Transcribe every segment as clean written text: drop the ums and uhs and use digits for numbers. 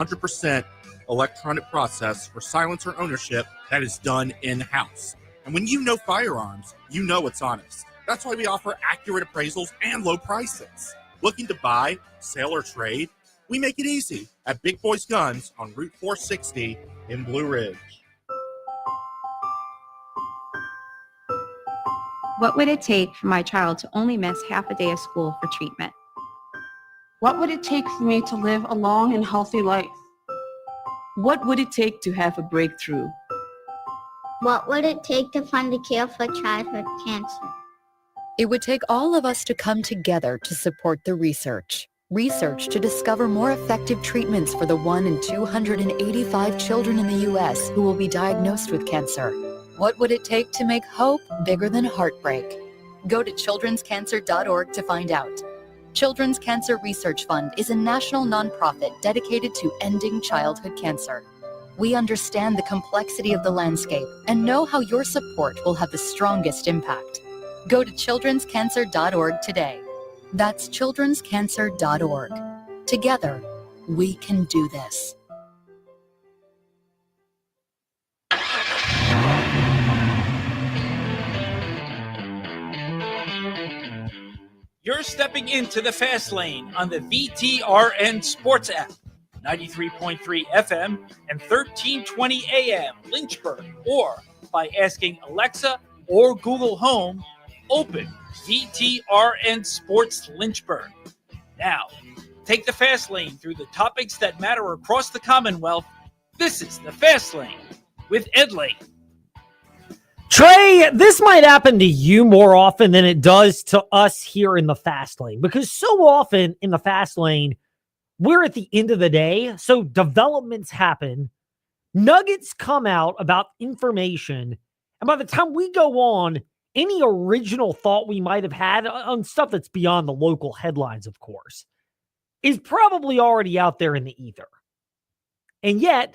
100% electronic process for silencer ownership that is done in-house. And when you know firearms, you know it's honest. That's why we offer accurate appraisals and low prices. Looking to buy, sell, or trade? We make it easy at Big Boys Guns on Route 460 in Blue Ridge. What would it take for my child to only miss half a day of school for treatment? What would it take for me to live a long and healthy life? What would it take to have a breakthrough? What would it take to find a cure for childhood cancer? It would take all of us to come together to support the research. Research to discover more effective treatments for the 1 in 285 children in the U.S. who will be diagnosed with cancer. What would it take to make hope bigger than heartbreak? Go to childrenscancer.org to find out. Children's Cancer Research Fund is a national nonprofit dedicated to ending childhood cancer. We understand the complexity of the landscape and know how your support will have the strongest impact. Go to childrenscancer.org today. That's childrenscancer.org. Together, we can do this. You're stepping into the fast lane on the VTRN Sports app, 93.3 FM and 1320 AM Lynchburg, or by asking Alexa or Google Home, open VTRN Sports Lynchburg. Now, take the fast lane through the topics that matter across the Commonwealth. This is the Fast Lane with Ed Lane. Trey, this might happen to you more often than it does to us here in the fast lane, because so often in the fast lane, we're at the end of the day, so developments happen, nuggets come out about information, and by the time we go on, any original thought we might have had on stuff that's beyond the local headlines, of course, is probably already out there in the ether. And yet,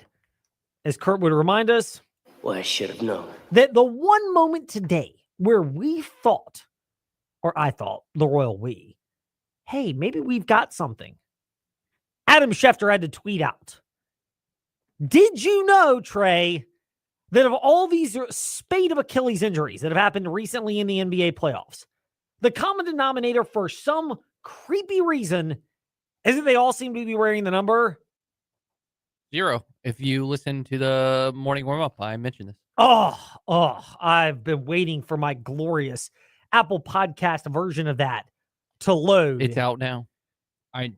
as Kurt would remind us, well, I should have known that the one moment today where we thought, or I thought, the royal we, hey, maybe we've got something. Adam Schefter had to tweet out, did you know, Trey, that of all these spate of Achilles injuries that have happened recently in the NBA playoffs, the common denominator for some creepy reason is that they all seem to be wearing the number 0. If you listen to the morning warm-up, I mentioned this. I've been waiting for my glorious Apple Podcast version of that to load. It's out now.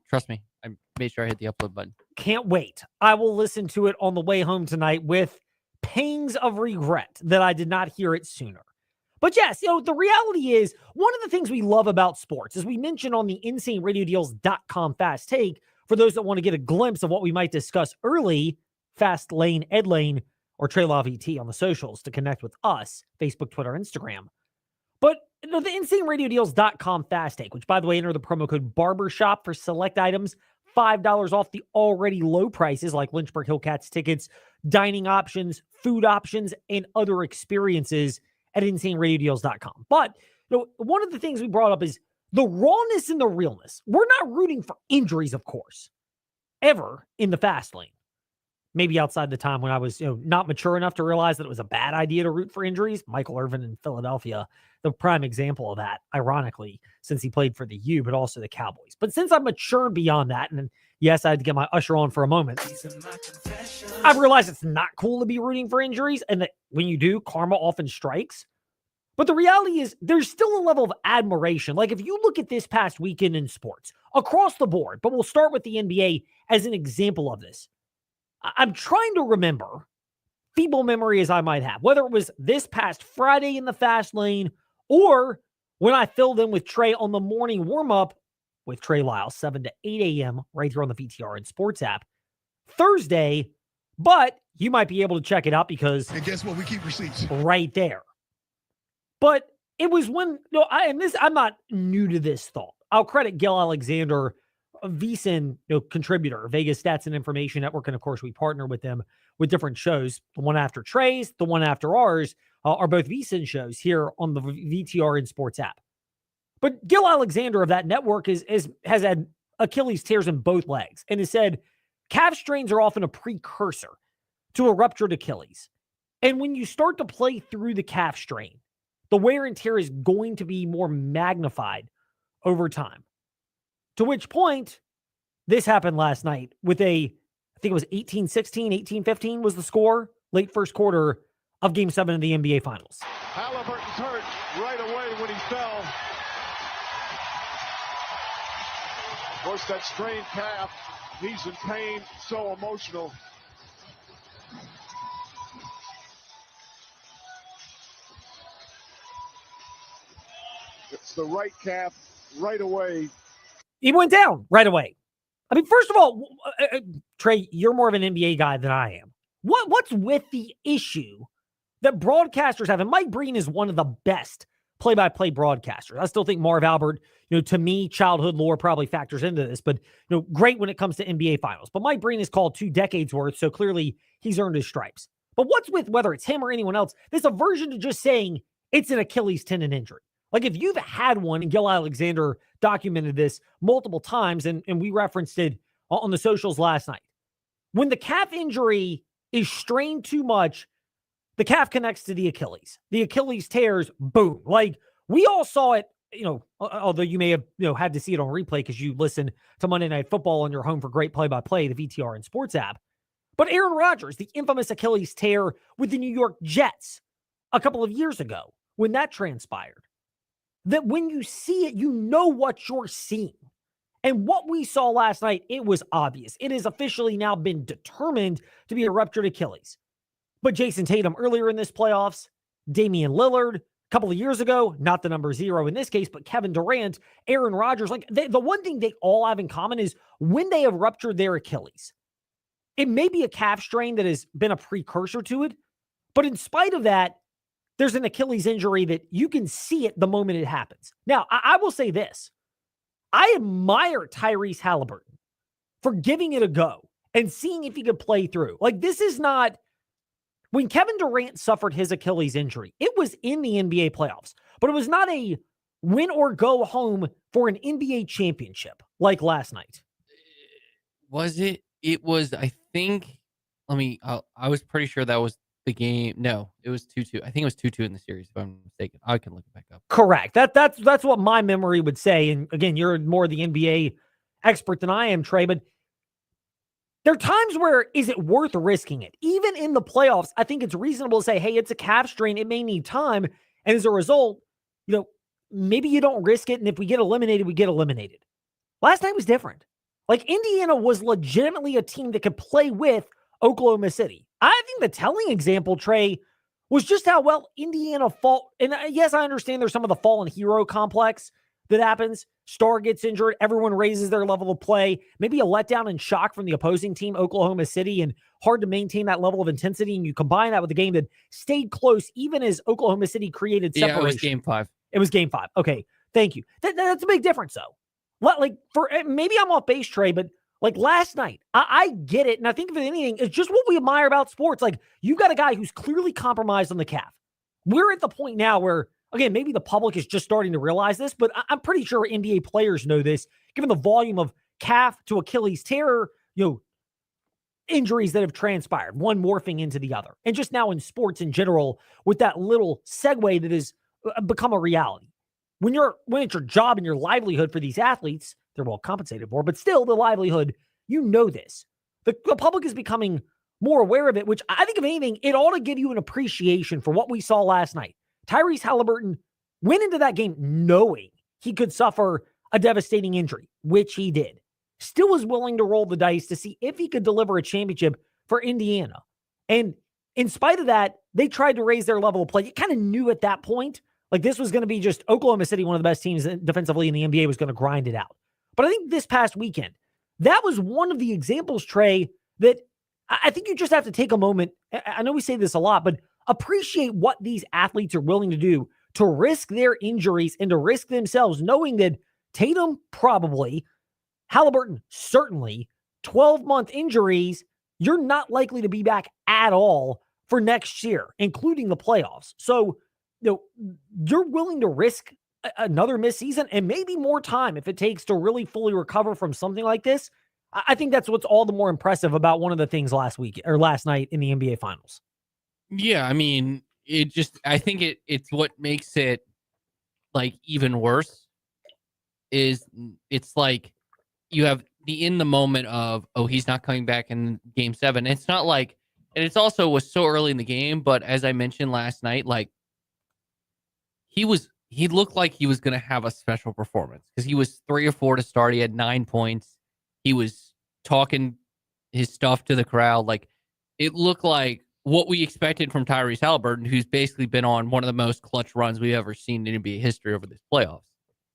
Trust me. I made sure I hit the upload button. Can't wait. I will listen to it on the way home tonight with pangs of regret that I did not hear it sooner. But yes, the reality is one of the things we love about sports, as we mentioned on the InsaneRadioDeals.com Fast Take, for those that want to get a glimpse of what we might discuss early, Fast Lane, Ed Lane, or Trey Law VT on the socials to connect with us, Facebook, Twitter, Instagram. But the InsaneRadioDeals.com Fast Take, which, by the way, enter the promo code BARBERSHOP for select items, $5 off the already low prices like Lynchburg Hillcats tickets, dining options, food options, and other experiences at InsaneRadioDeals.com. But one of the things we brought up is the rawness and the realness. We're not rooting for injuries, of course, ever in the fast lane. Maybe outside the time when I was not mature enough to realize that it was a bad idea to root for injuries. Michael Irvin in Philadelphia, the prime example of that, ironically, since he played for the U, but also the Cowboys. But since I'm mature beyond that, and yes, I had to get my usher on for a moment, I've realized it's not cool to be rooting for injuries, and that when you do, karma often strikes. But the reality is there's still a level of admiration. Like if you look at this past weekend in sports across the board, but we'll start with the NBA as an example of this. I'm trying to remember, feeble memory as I might have, whether it was this past Friday in the fast lane or when I filled in with Trey on the morning warm-up with Trey Lyle, 7 to 8 a.m. right here on the VTRN Sports app. Thursday, but you might be able to check it out because... And guess what? We keep receipts. Right there. But it was when... I'm not new to this thought. I'll credit Gil Alexander, a VSiN contributor, Vegas Stats and Information Network, and of course we partner with them with different shows. The one after Trey's, the one after ours are both VSiN shows here on the VTRN Sports app. But Gil Alexander of that network has had Achilles tears in both legs and has said, calf strains are often a precursor to a ruptured Achilles. And when you start to play through the calf strain, the wear and tear is going to be more magnified over time. To which point, this happened last night with I think it was 18-16, 18-15 was the score, late first quarter of Game 7 of the NBA Finals. Halliburton's hurt right away when he fell. Of course, that strained calf, he's in pain, so emotional. It's the right calf right away. He went down right away. I mean, first of all, Trey, you're more of an NBA guy than I am. What's with the issue that broadcasters have? And Mike Breen is one of the best play-by-play broadcasters. I still think Marv Albert, to me, childhood lore probably factors into this, but, great when it comes to NBA Finals. But Mike Breen is called 2 decades worth, so clearly he's earned his stripes. But what's with, whether it's him or anyone else, there's a version to just saying it's an Achilles tendon injury. Like, if you've had one, and Gil Alexander documented this multiple times, and we referenced it on the socials last night. When the calf injury is strained too much, the calf connects to the Achilles. The Achilles tears, boom. Like, we all saw it, although you may have had to see it on replay because you listen to Monday Night Football on your home for great play-by-play, the VTR and Sports app. But Aaron Rodgers, the infamous Achilles tear with the New York Jets a couple of years ago, when that transpired, that when you see it, you know what you're seeing. And what we saw last night, it was obvious. It has officially now been determined to be a ruptured Achilles. But Jason Tatum earlier in this playoffs, Damian Lillard a couple of years ago, not the number 0 in this case, but Kevin Durant, Aaron Rodgers, the one thing they all have in common is when they have ruptured their Achilles, it may be a calf strain that has been a precursor to it, but in spite of that, there's an Achilles injury that you can see it the moment it happens. Now, I will say this. I admire Tyrese Halliburton for giving it a go and seeing if he could play through. Like, this is not... When Kevin Durant suffered his Achilles injury, it was in the NBA playoffs, but it was not a win or go home for an NBA championship like last night. Was it? It was, I think, I was pretty sure that was the game. No, it was 2-2. I think it was 2-2 in the series, if I'm mistaken. I can look it back up. Correct. That's what my memory would say. And again, you're more the NBA expert than I am, Trey, but there are times where, is it worth risking it? Even in the playoffs, I think it's reasonable to say, hey, it's a calf strain. It may need time. And as a result, maybe you don't risk it. And if we get eliminated, we get eliminated. Last night was different. Like, Indiana was legitimately a team that could play with Oklahoma City. I think the telling example, Trey, was just how well Indiana fought. And yes, I understand there's some of the fallen hero complex that happens. Star gets injured. Everyone raises their level of play. Maybe a letdown and shock from the opposing team, Oklahoma City, and hard to maintain that level of intensity. And you combine that with a game that stayed close, even as Oklahoma City created separation. Yeah, it was game 5. It was game 5. Okay, thank you. That's a big difference, though. Maybe I'm off base, Trey, but like last night, I get it. And I think if anything, it's just what we admire about sports. Like, you've got a guy who's clearly compromised on the calf. We're at the point now where, again, maybe the public is just starting to realize this, but I'm pretty sure NBA players know this, given the volume of calf to Achilles tear, injuries that have transpired, one morphing into the other. And just now in sports in general, with that little segue that has become a reality. When it's your job and your livelihood for these athletes, they're well compensated for, but still the livelihood, this. The public is becoming more aware of it, which I think, if anything, it ought to give you an appreciation for what we saw last night. Tyrese Halliburton went into that game knowing he could suffer a devastating injury, which he did. Still was willing to roll the dice to see if he could deliver a championship for Indiana. And in spite of that, they tried to raise their level of play. You kind of knew at that point, like, this was going to be just Oklahoma City, one of the best teams defensively in the NBA, was going to grind it out. But I think this past weekend, that was one of the examples, Trey, that I think you just have to take a moment. I know we say this a lot, but appreciate what these athletes are willing to do to risk their injuries and to risk themselves, knowing that Tatum probably, Halliburton certainly, 12-month injuries, you're not likely to be back at all for next year, including the playoffs. So, you're willing to risk another missed season and maybe more time if it takes to really fully recover from something like this. I think that's what's all the more impressive about one of the things last night in the NBA Finals. Yeah, I mean, I think it's what makes it like even worse is it's like you have the in the moment of, oh, he's not coming back in game 7. It's not like, and it's also was so early in the game, but as I mentioned last night, like he looked like he was going to have a special performance because he was 3 or 4 to start. He had 9 points. He was talking his stuff to the crowd. Like it looked like what we expected from Tyrese Halliburton, who's basically been on one of the most clutch runs we've ever seen in NBA history over this playoffs,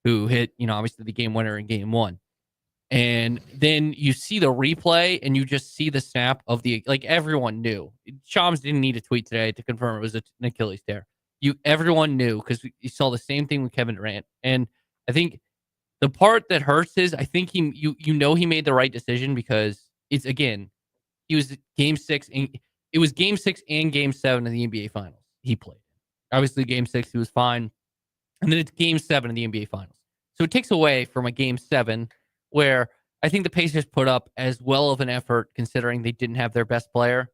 who hit, obviously the game winner in game 1. And then you see the replay and you just see the snap of like everyone knew. Shams didn't need a tweet today to confirm it was an Achilles tear. Everyone knew because you saw the same thing with Kevin Durant. And I think the part that hurts is I think he made the right decision because it's, again, he was game 6 and it was game 6 and game 7 in the NBA Finals he played. Obviously game 6 he was fine. And then it's game 7 in the NBA Finals. So it takes away from a game 7 where I think the Pacers put up as well of an effort considering they didn't have their best player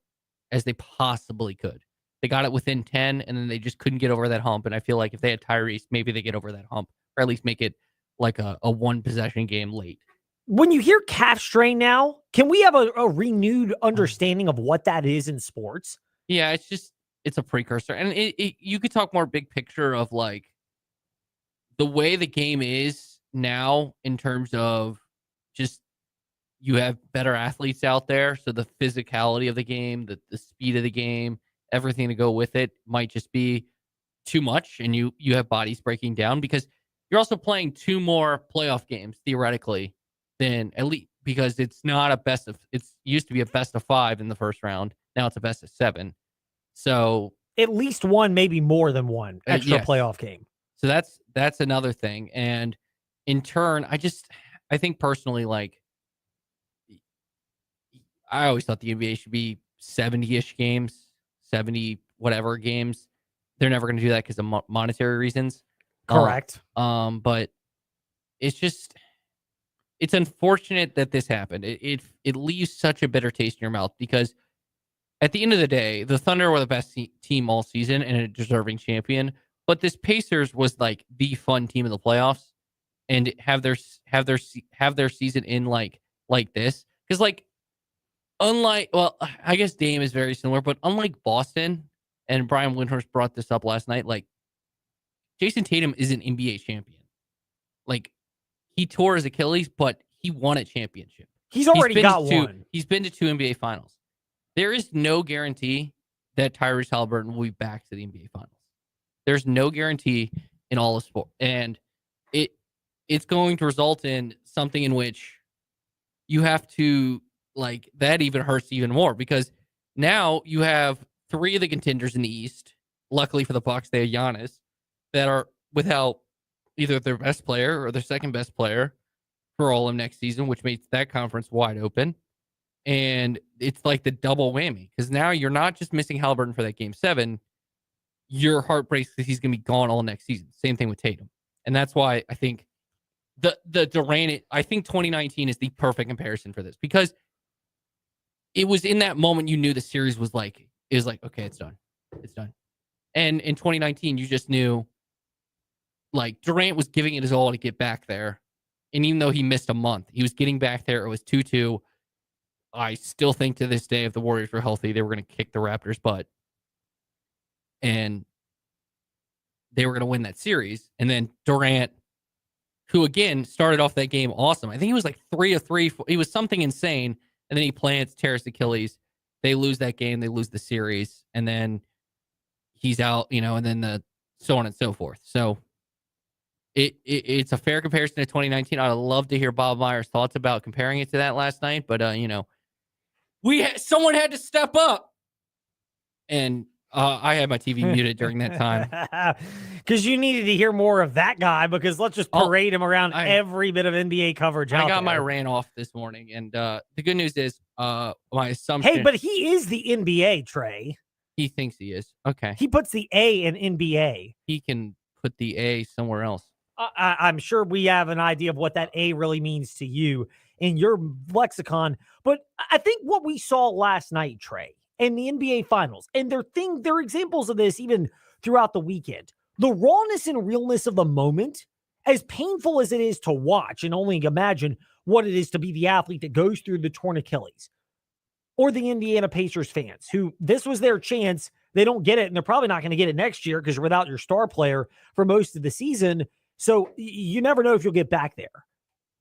as they possibly could. They got it within 10, and then they just couldn't get over that hump. And I feel like if they had Tyrese, maybe they get over that hump, or at least make it like a one-possession game late. When you hear calf strain now, can we have a renewed understanding of what that is in sports? Yeah, it's a precursor. And you could talk more big picture of like the way the game is now in terms of just you have better athletes out there. So the physicality of the game, the speed of the game, everything to go with it might just be too much. And you have bodies breaking down because you're also playing 2 more playoff games theoretically than at least, because it's not it used to be a best of 5 in the first round. Now it's a best of 7. So at least one, maybe more than one extra yes. playoff game. So that's another thing. And in turn, I think personally, like, I always thought the NBA should be 70-ish games, 70 whatever games. They're never going to do that because of monetary reasons. Correct. But it's unfortunate that this happened. It leaves such a bitter taste in your mouth because at the end of the day, the Thunder were the best team all season and a deserving champion. But this Pacers was like the fun team in the playoffs, and have their season in like this because like unlike, well, I guess Dame is very similar, but unlike Boston, and Brian Windhorst brought this up last night, like Jason Tatum is an NBA champion. Like he tore his Achilles, but he won a championship. He's already got one. He's been to 2 NBA finals. There is no guarantee that Tyrese Halliburton will be back to the NBA finals. There's no guarantee in all of sport. And it's going to result in something in which you have to, like, that even hurts even more because now you have 3 of the contenders in the East. Luckily for the Bucks, they have Giannis that are without either their best player or their second best player for all of next season, which makes that conference wide open. And it's like the double whammy because now you're not just missing Halliburton for that game 7. Your heart breaks because he's going to be gone all next season. Same thing with Tatum. And that's why I think the Durant, I think 2019 is the perfect comparison for this because it was in that moment you knew the series was like, okay, it's done. It's done. And in 2019, you just knew like Durant was giving it his all to get back there. And even though he missed a month, he was getting back there. It was 2-2. I still think to this day, if the Warriors were healthy, they were going to kick the Raptors' butt. And they were going to win that series. And then Durant, who again started off that game awesome. I think he was like 3 of 3. He was something insane. And then he tears Achilles. They lose that game. They lose the series. And then he's out, and then so on and so forth. So it's a fair comparison to 2019. I'd love to hear Bob Meyer's thoughts about comparing it to that last night. But, someone had to step up. And I had my TV muted during that time. Because you needed to hear more of that guy because let's just parade him around every bit of NBA coverage out I got there. my rant off this morning. And the good news is my assumption. Hey, but he is the NBA, Trey. He thinks he is. Okay. He puts the A in NBA. He can put the A somewhere else. I'm sure we have an idea of what that A really means to you. in your lexicon. But I think what we saw last night, Trey, in the NBA Finals, and there are examples of this even throughout the weekend, the rawness and realness of the moment, as painful as it is to watch, and only imagine what it is to be the athlete that goes through the torn Achilles, or the Indiana Pacers fans who this was their chance. They don't get it, and they're probably not going to get it next year because you're without your star player for most of the season. So you never know if you'll get back there,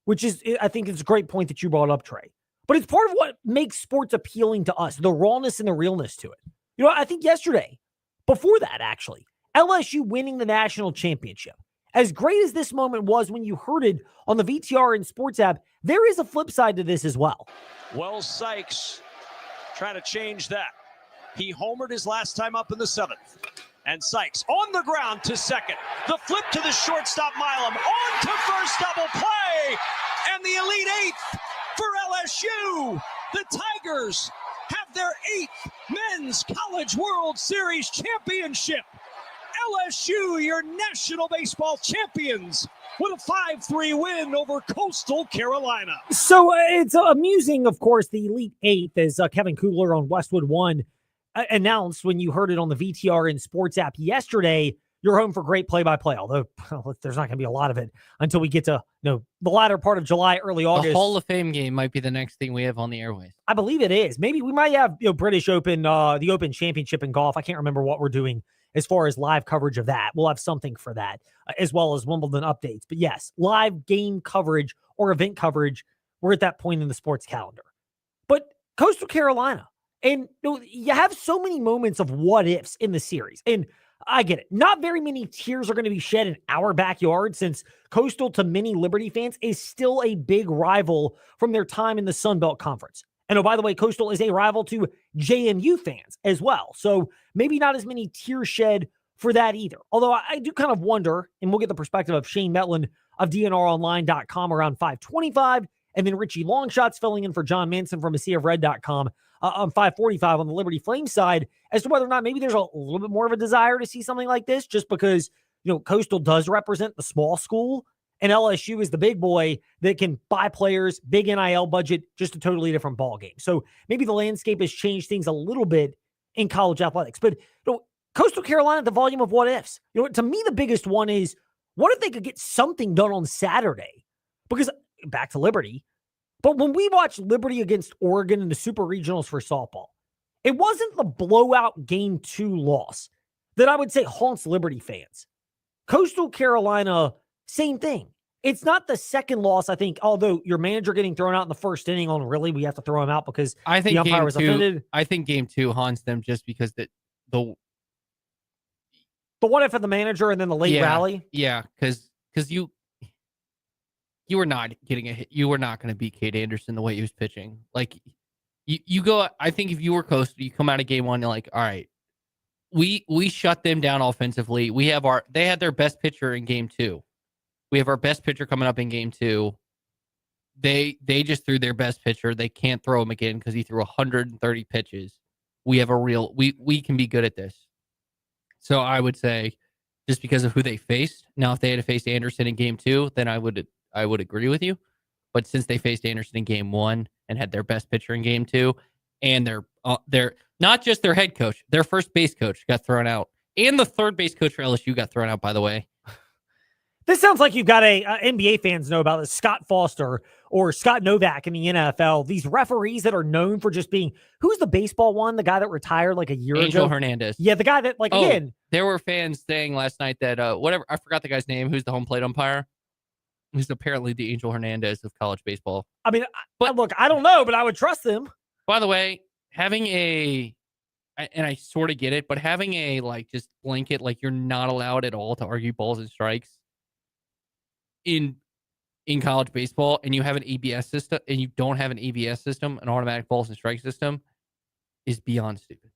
which is, I think it's a great point that you brought up, Trey. But it's part of what makes sports appealing to us, the rawness and the realness to it. I think yesterday, before that actually, LSU winning the national championship, as great as this moment was when you heard it on the VTR and Sports app, there is a flip side to this as well. Wells Sykes trying to change that. He homered his last time up in the 7th. And Sykes on the ground to second. The flip to the shortstop, Milam. On to first, double play. And the Elite Eighth for LSU. The Tigers have their 8th Men's College World Series championship. LSU, your national baseball champions, with a 5-3 win over Coastal Carolina. So it's amusing, of course, the Elite Eighth, as Kevin Kugler on Westwood One announced when you heard it on the VTR and Sports app yesterday. You're home for great play-by-play, although there's not going to be a lot of it until we get to the latter part of July, early August. The Hall of Fame game might be the next thing we have on the airways. I believe it is. Maybe we might have British Open, the Open Championship in golf. I can't remember what we're doing as far as live coverage of that. We'll have something for that, as well as Wimbledon updates. But yes, live game coverage or event coverage, we're at that point in the sports calendar. But Coastal Carolina, and you have so many moments of what ifs in the series. And I get it. Not very many tears are going to be shed in our backyard, since Coastal, to many Liberty fans, is still a big rival from their time in the Sun Belt Conference. And oh, by the way, Coastal is a rival to JMU fans as well. So maybe not as many tears shed for that either. Although I do kind of wonder, and we'll get the perspective of Shane Metlin of DNRonline.com around 5:25, and then Richie Longshots filling in for John Manson from AseaofRed.com on 5:45 on the Liberty Flames side, as to whether or not maybe there's a little bit more of a desire to see something like this, just because Coastal does represent the small school, and LSU is the big boy that can buy players, big NIL budget, just a totally different ballgame. So maybe the landscape has changed things a little bit in college athletics. But Coastal Carolina, the volume of what ifs. To me, the biggest one is, what if they could get something done on Saturday? Because back to Liberty, but when we watched Liberty against Oregon in the Super Regionals for softball, it wasn't the blowout Game 2 loss that I would say haunts Liberty fans. Coastal Carolina, same thing. It's not the second loss, I think, although your manager getting thrown out in the first inning on really we have to throw him out because the umpire was offended. I think Game 2 haunts them just because the what if of the manager and then the late rally? Yeah, because you were not getting a hit. You were not going to beat Cade Anderson the way he was pitching. Like you go. I think if you were Coastal, you come out of Game 1, you're like, all right, we shut them down offensively. They had their best pitcher in Game 2. We have our best pitcher coming up in Game 2. They just threw their best pitcher. They can't throw him again because he threw 130 pitches. We have we can be good at this. So I would say, just because of who they faced. Now, if they had to face Anderson in Game 2, then I would agree with you. But since they faced Anderson in Game 1 and had their best pitcher in Game 2, and their not just their head coach, their first base coach got thrown out, and the third base coach for LSU got thrown out, by the way. This sounds like you've got NBA fans know about this, Scott Foster or Scott Novak in the NFL. These referees that are known for just being, who's the baseball one? The guy that retired like a year ago? Angel Hernandez. Yeah, the guy that again. There were fans saying last night that I forgot the guy's name, who's the home plate umpire, who's apparently the Angel Hernandez of college baseball. I mean, look, I don't know, but I would trust them. By the way, having and I sort of get it, but having just blanket, you're not allowed at all to argue balls and strikes in college baseball, and you have an ABS system, and you don't have an ABS system, an automatic balls and strike system, is beyond stupid.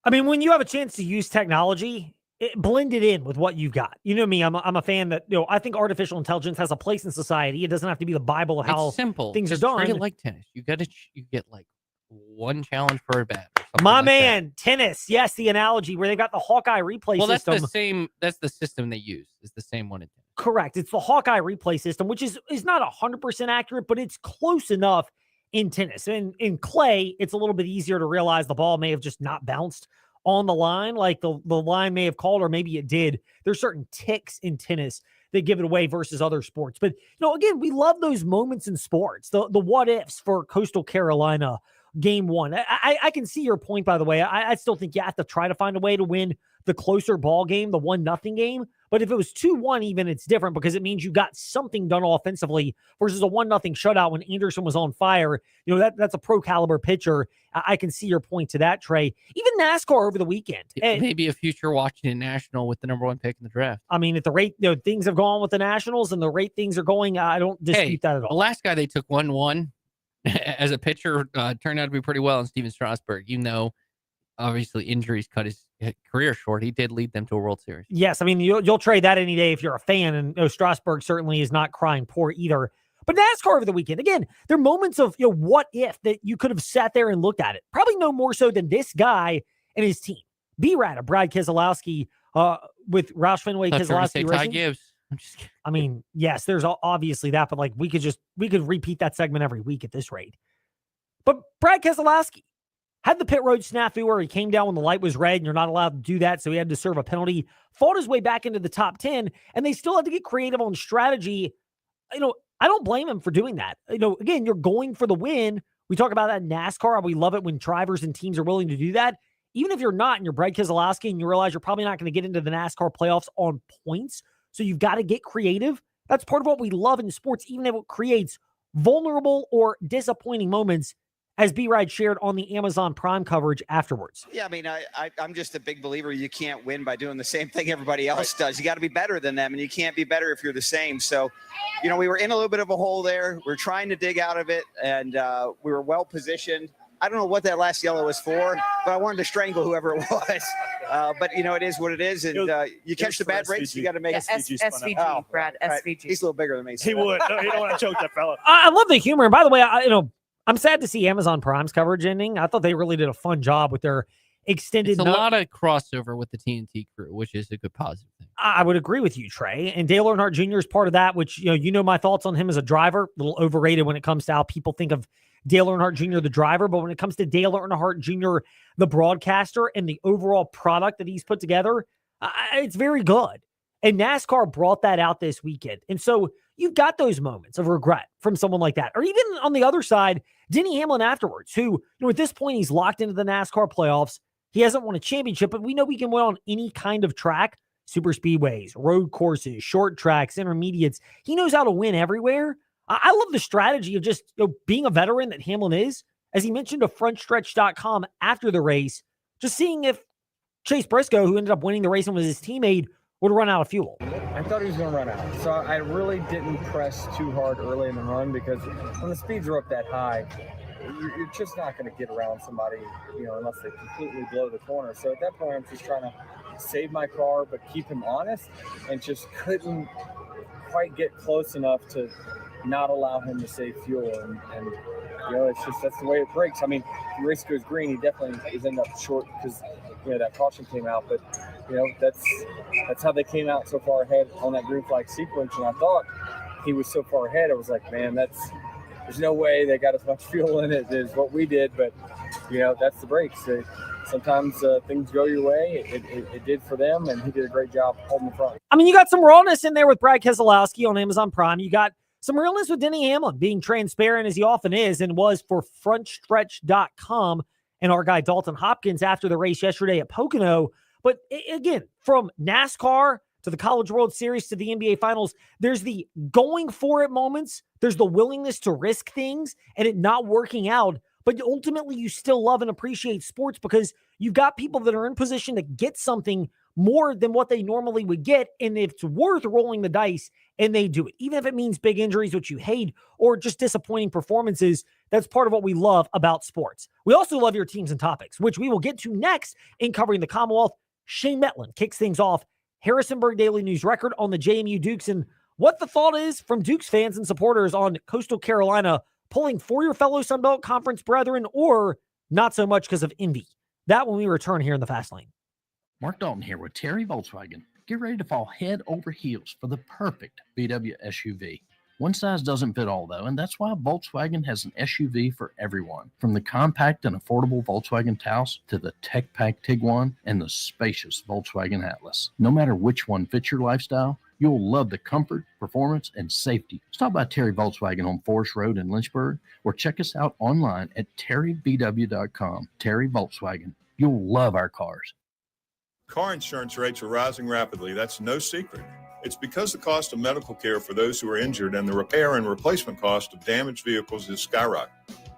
I mean, when you have a chance to use technology, blend it in with what you've got. You know me, I'm a fan that, I think artificial intelligence has a place in society. It doesn't have to be the Bible of how simple things Just are done. Treat it like tennis. You get one challenge per bat. My man, tennis. Yes, the analogy where they got the Hawkeye replay system. That's the system they use. It's the same one in tennis. Correct. It's the Hawkeye replay system, which is not 100% accurate, but it's close enough in tennis. And in clay, it's a little bit easier to realize the ball may have just not bounced on the line, like the line may have called, or maybe it did. There's certain ticks in tennis that give it away versus other sports. But, again, we love those moments in sports, the what ifs for Coastal Carolina game one. I can see your point, by the way. I still think you have to try to find a way to win the closer ball game, the 1-0 game. But if it was 2-1 even, it's different because it means you got something done offensively versus a 1-0 shutout when Anderson was on fire. That's a pro caliber pitcher. I can see your point to that, Trey. Even NASCAR over the weekend. Maybe a future Washington National with the number 1 pick in the draft. I mean, at the rate things have gone with the Nationals and the rate things are going, I don't dispute that at all. The last guy they took 1-1 as a pitcher turned out to be pretty well in Steven Strasburg. Obviously injuries cut his career short. He did lead them to a World Series. Yes, I mean, you'll trade that any day if you're a fan, and Strasburg certainly is not crying poor either. But NASCAR over the weekend, again, there are moments of what if that you could have sat there and looked at it. Probably no more so than this guy and his team. B-Rad of Brad Keselowski with Roush Fenway Keselowski Ty Gibbs. I'm just kidding. I mean, yes, there's obviously that, but we could repeat that segment every week at this rate. But Brad Keselowski had the pit road snafu where he came down when the light was red and you're not allowed to do that, so he had to serve a penalty, fought his way back into the top 10, and they still had to get creative on strategy. I don't blame him for doing that. Again, you're going for the win. We talk about that in NASCAR. We love it when drivers and teams are willing to do that. Even if you're not and you're Brad Keselowski and you realize you're probably not going to get into the NASCAR playoffs on points, so you've got to get creative. That's part of what we love in sports, even if it creates vulnerable or disappointing moments, as B-Ride shared on the Amazon Prime coverage afterwards. Yeah, I mean, I'm just a big believer you can't win by doing the same thing everybody else does. You got to be better than them, and you can't be better if you're the same. So, we were in a little bit of a hole there. We're trying to dig out of it, and we were well positioned. I don't know what that last yellow was for, but I wanted to strangle whoever it was. But, it is what it is, and you catch the bad breaks, you got to make it. SVG, Brad, SVG. Right. He's a little bigger than me. So. He would. No, you don't want to choke that fella. I love the humor. And by the way, I'm sad to see Amazon Prime's coverage ending. I thought they really did a fun job with their extended. It's a lot of crossover with the TNT crew, which is a good positive thing. I would agree with you, Trey. And Dale Earnhardt Jr. is part of that, which, my thoughts on him as a driver, a little overrated when it comes to how people think of Dale Earnhardt Jr., the driver. But when it comes to Dale Earnhardt Jr., the broadcaster, and the overall product that he's put together, it's very good. And NASCAR brought that out this weekend. And so you've got those moments of regret from someone like that. Or even on the other side, Denny Hamlin afterwards, who, at this point, he's locked into the NASCAR playoffs. He hasn't won a championship, but we know we can win on any kind of track, super speedways, road courses, short tracks, intermediates. He knows how to win everywhere. I love the strategy of just being a veteran that Hamlin is. As he mentioned to frontstretch.com after the race, just seeing if Chase Briscoe, who ended up winning the race and was his teammate, would run out of fuel. I thought he was going to run out, so I really didn't press too hard early in the run because when the speeds are up that high, you're just not going to get around somebody, unless they completely blow the corner. So at that point, I'm just trying to save my car, but keep him honest, and just couldn't quite get close enough to not allow him to save fuel. And it's just, that's the way it breaks. I mean, if the race goes green, he definitely is end up short because, that caution came out, but that's how they came out so far ahead on that green flag sequence. And I thought he was so far ahead. I was like, man, there's no way they got as much fuel in it as what we did. But, that's the brakes. Sometimes things go your way. It did for them, and he did a great job holding the front. I mean, you got some rawness in there with Brad Keselowski on Amazon Prime. You got some realness with Denny Hamlin being transparent as he often is and was for frontstretch.com and our guy Dalton Hopkins after the race yesterday at Pocono. But again, from NASCAR to the College World Series to the NBA Finals, there's the going for it moments. There's the willingness to risk things and it not working out. But ultimately, you still love and appreciate sports because you've got people that are in position to get something more than what they normally would get. And it's worth rolling the dice, and they do it. Even if it means big injuries, which you hate, or just disappointing performances, that's part of what we love about sports. We also love your teams and topics, which we will get to next in covering the Commonwealth. Shane Metlin kicks things off. Harrisonburg Daily News Record on the JMU Dukes and what the thought is from Dukes fans and supporters on Coastal Carolina pulling for your fellow Sunbelt Conference brethren or not so much because of envy. That when we return here in the Fast Lane. Mark Dalton here with Terry Volkswagen. get ready to fall head over heels for the perfect VW SUV. One size doesn't fit all, though, and that's why Volkswagen has an SUV for everyone. From the compact and affordable Volkswagen Taos to the tech-packed Tiguan and the spacious Volkswagen Atlas. No matter which one fits your lifestyle, you'll love the comfort, performance, and safety. Stop by Terry Volkswagen on Forest Road in Lynchburg or check us out online at terryvw.com. Terry Volkswagen. You'll love our cars. Car insurance rates are rising rapidly. That's no secret. It's because the cost of medical care for those who are injured and the repair and replacement cost of damaged vehicles is skyrocketing.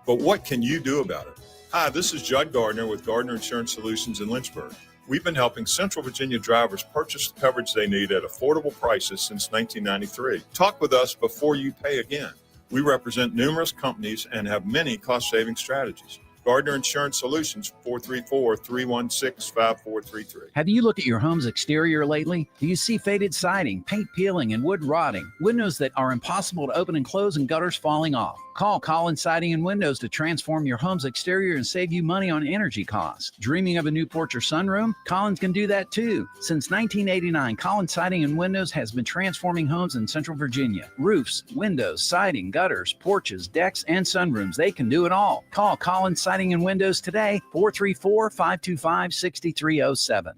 But what can you do about it? Hi, this is Judd Gardner with Gardner Insurance Solutions in Lynchburg. We've been helping Central Virginia drivers purchase the coverage they need at affordable prices since 1993. Talk with us before you pay again. We represent numerous companies and have many cost-saving strategies. Gardner Insurance Solutions, 434-316-5433. Have you looked at your home's exterior lately? Do you see faded siding, paint peeling, and wood rotting? Windows that are impossible to open and close and gutters falling off? Call Collins Siding and Windows to transform your home's exterior and save you money on energy costs. Dreaming of a new porch or sunroom? Collins can do that too. Since 1989, Collins Siding and Windows has been transforming homes in Central Virginia. Roofs, windows, siding, gutters, porches, decks, and sunrooms. They can do it all. Call Collins Siding and Windows today, 434-525-6307.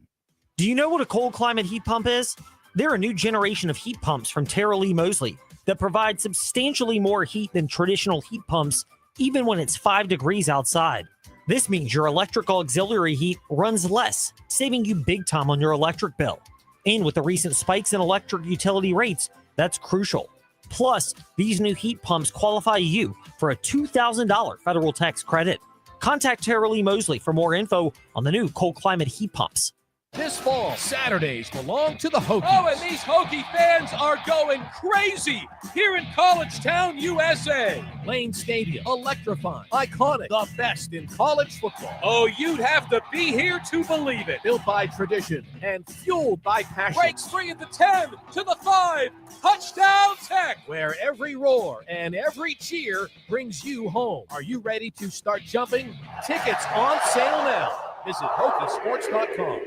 Do you know what a cold climate heat pump is? They're a new generation of heat pumps from Tara Lee Mosley that provide substantially more heat than traditional heat pumps, even when it's 5 degrees outside. This means your electrical auxiliary heat runs less, saving you big time on your electric bill. And with the recent spikes in electric utility rates, that's crucial. Plus, these new heat pumps qualify you for a $2,000 federal tax credit. Contact Tara Lee Mosley for more info on the new cold climate heat pumps. This fall, Saturdays belong to the Hokies. Oh, and these Hokie fans are going crazy here in College Town, USA. Lane Stadium, electrifying, iconic, the best in college football. Oh, you'd have to be here to believe it. Built by tradition and fueled by passion. Breaks free at the 10, to the 5, touchdown Tech, where every roar and every cheer brings you home. Are you ready to start jumping? Tickets on sale now. Visit Hokiesports.com.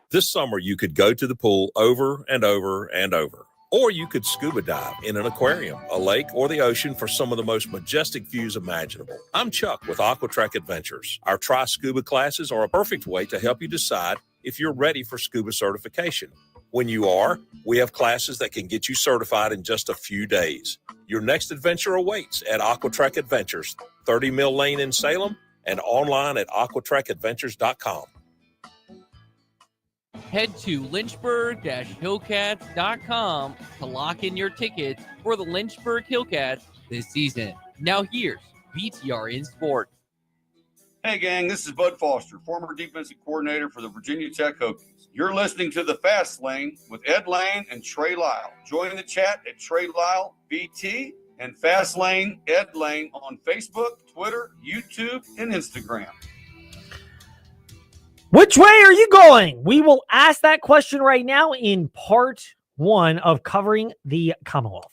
This summer, you could go to the pool over and over and over. Or you could scuba dive in an aquarium, a lake, or the ocean for some of the most majestic views imaginable. I'm Chuck with AquaTrek Adventures. Our Try Scuba classes are a perfect way to help you decide if you're ready for scuba certification. When you are, we have classes that can get you certified in just a few days. Your next adventure awaits at AquaTrek Adventures, 30 Mill Lane in Salem, and online at aquatrekadventures.com. Head to lynchburg-hillcats.com to lock in your tickets for the Lynchburg Hillcats this season. Now here's VTR in Sports. Hey gang, this is Bud Foster, former defensive coordinator for the Virginia Tech Hokies. You're listening to The Fast Lane with Ed Lane and Trey Lyle. Join the chat at Trey Lyle VT and Fast Lane Ed Lane on Facebook, Twitter, YouTube, and Instagram. Which way are you going? We will ask that question right now in part 1 of covering the Commonwealth.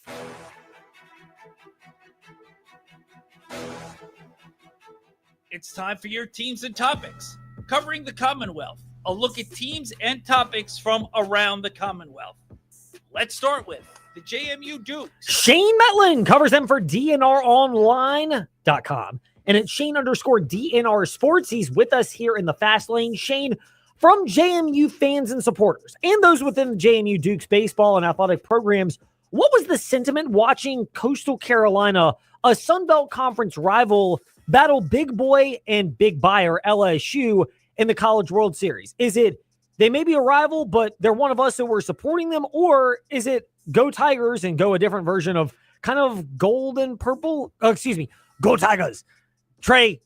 It's time for your teams and topics. Covering the Commonwealth. A look at teams and topics from around the Commonwealth. Let's start with the JMU Dukes. Shane Metlin covers them for DNRonline.com. And it's Shane_DNR Sports. He's with us here in the Fast Lane. Shane, from JMU fans and supporters, and those within the JMU Dukes baseball and athletic programs, what was the sentiment watching Coastal Carolina, a Sunbelt Conference rival, battle Big Boy and Big Buyer LSU in the College World Series? Is it they may be a rival, but they're one of us that we're supporting them? Or is it go Tigers and go a different version of kind of gold and purple? Go Tigers. Trey,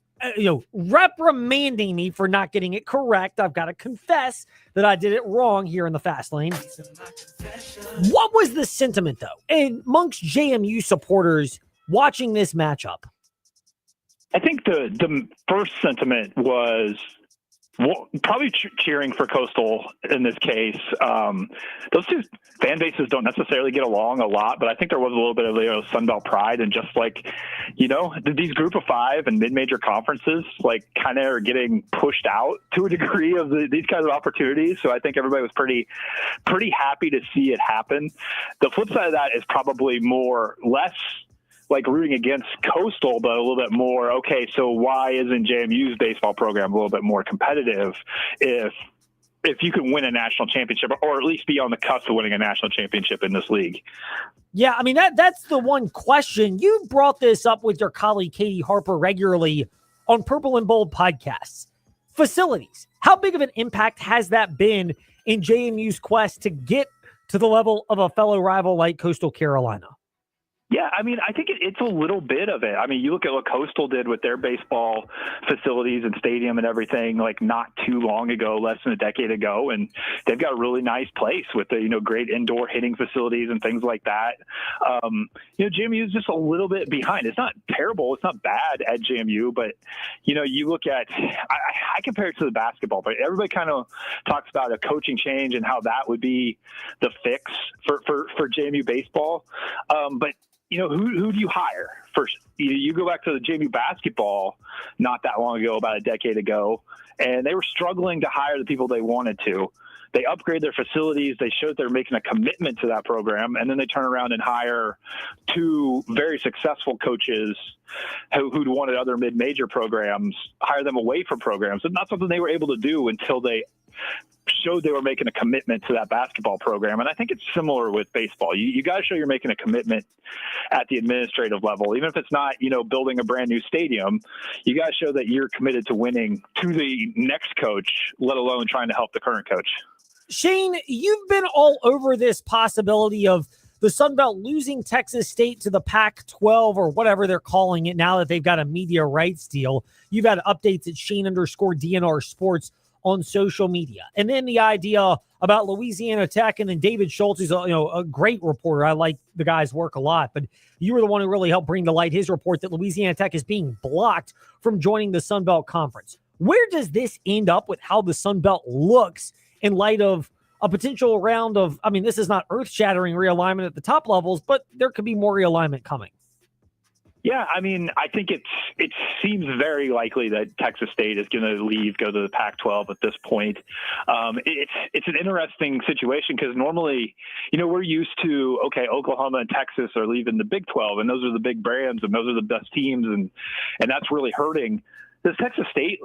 reprimanding me for not getting it correct. I've got to confess that I did it wrong here in the Fast Lane. What was the sentiment, though, amongst JMU supporters watching this matchup? I think the first sentiment was Well, probably cheering for Coastal in this case. Those two fan bases don't necessarily get along a lot, but I think there was a little bit of Sunbelt pride, and just like, these group of five and mid-major conferences like kind of are getting pushed out to a degree of these kinds of opportunities. So I think everybody was pretty happy to see it happen. The flip side of that is probably less like rooting against Coastal, but a little bit more, okay, so why isn't JMU's baseball program a little bit more competitive if you can win a national championship, or at least be on the cusp of winning a national championship in this league? Yeah, I mean, that's the one question. You brought this up with your colleague Katie Harper regularly on Purple and Bold podcasts. Facilities. How big of an impact has that been in JMU's quest to get to the level of a fellow rival like Coastal Carolina? Yeah, I mean, I think it's a little bit of it. I mean, you look at what Coastal did with their baseball facilities and stadium and everything, like not too long ago, less than a decade ago, and they've got a really nice place with the great indoor hitting facilities and things like that. JMU is just a little bit behind. It's not terrible, it's not bad at JMU, but you look at, I compare it to the basketball, but everybody kind of talks about a coaching change and how that would be the fix for JMU baseball, but who do you hire first? You go back to the JMU basketball not that long ago, about a decade ago, and they were struggling to hire the people they wanted to. They upgrade their facilities. They showed they're making a commitment to that program, and then they turn around and hire two very successful coaches who'd wanted other mid-major programs, hire them away from programs. And not something they were able to do until they showed they were making a commitment to that basketball program. And I think it's similar with baseball. You got to show you're making a commitment at the administrative level, even if it's not, building a brand new stadium. You got to show that you're committed to winning to the next coach, let alone trying to help the current coach. Shane, you've been all over this possibility of the Sun Belt losing Texas State to the Pac-12 or whatever they're calling it now that they've got a media rights deal. You've had updates at Shane_DNR Sports on social media. And then the idea about Louisiana Tech, and then David Schultz is a great reporter. I like the guy's work a lot, but you were the one who really helped bring to light his report that Louisiana Tech is being blocked from joining the Sun Belt Conference. Where does this end up with how the Sun Belt looks in light of a potential round of, this is not earth-shattering realignment at the top levels, but there could be more realignment coming? Yeah, I think it seems very likely that Texas State is going to go to the Pac-12 at this point. It's an interesting situation because normally, we're used to, Oklahoma and Texas are leaving the Big 12, and those are the big brands, and those are the best teams, and that's really hurting. This Texas State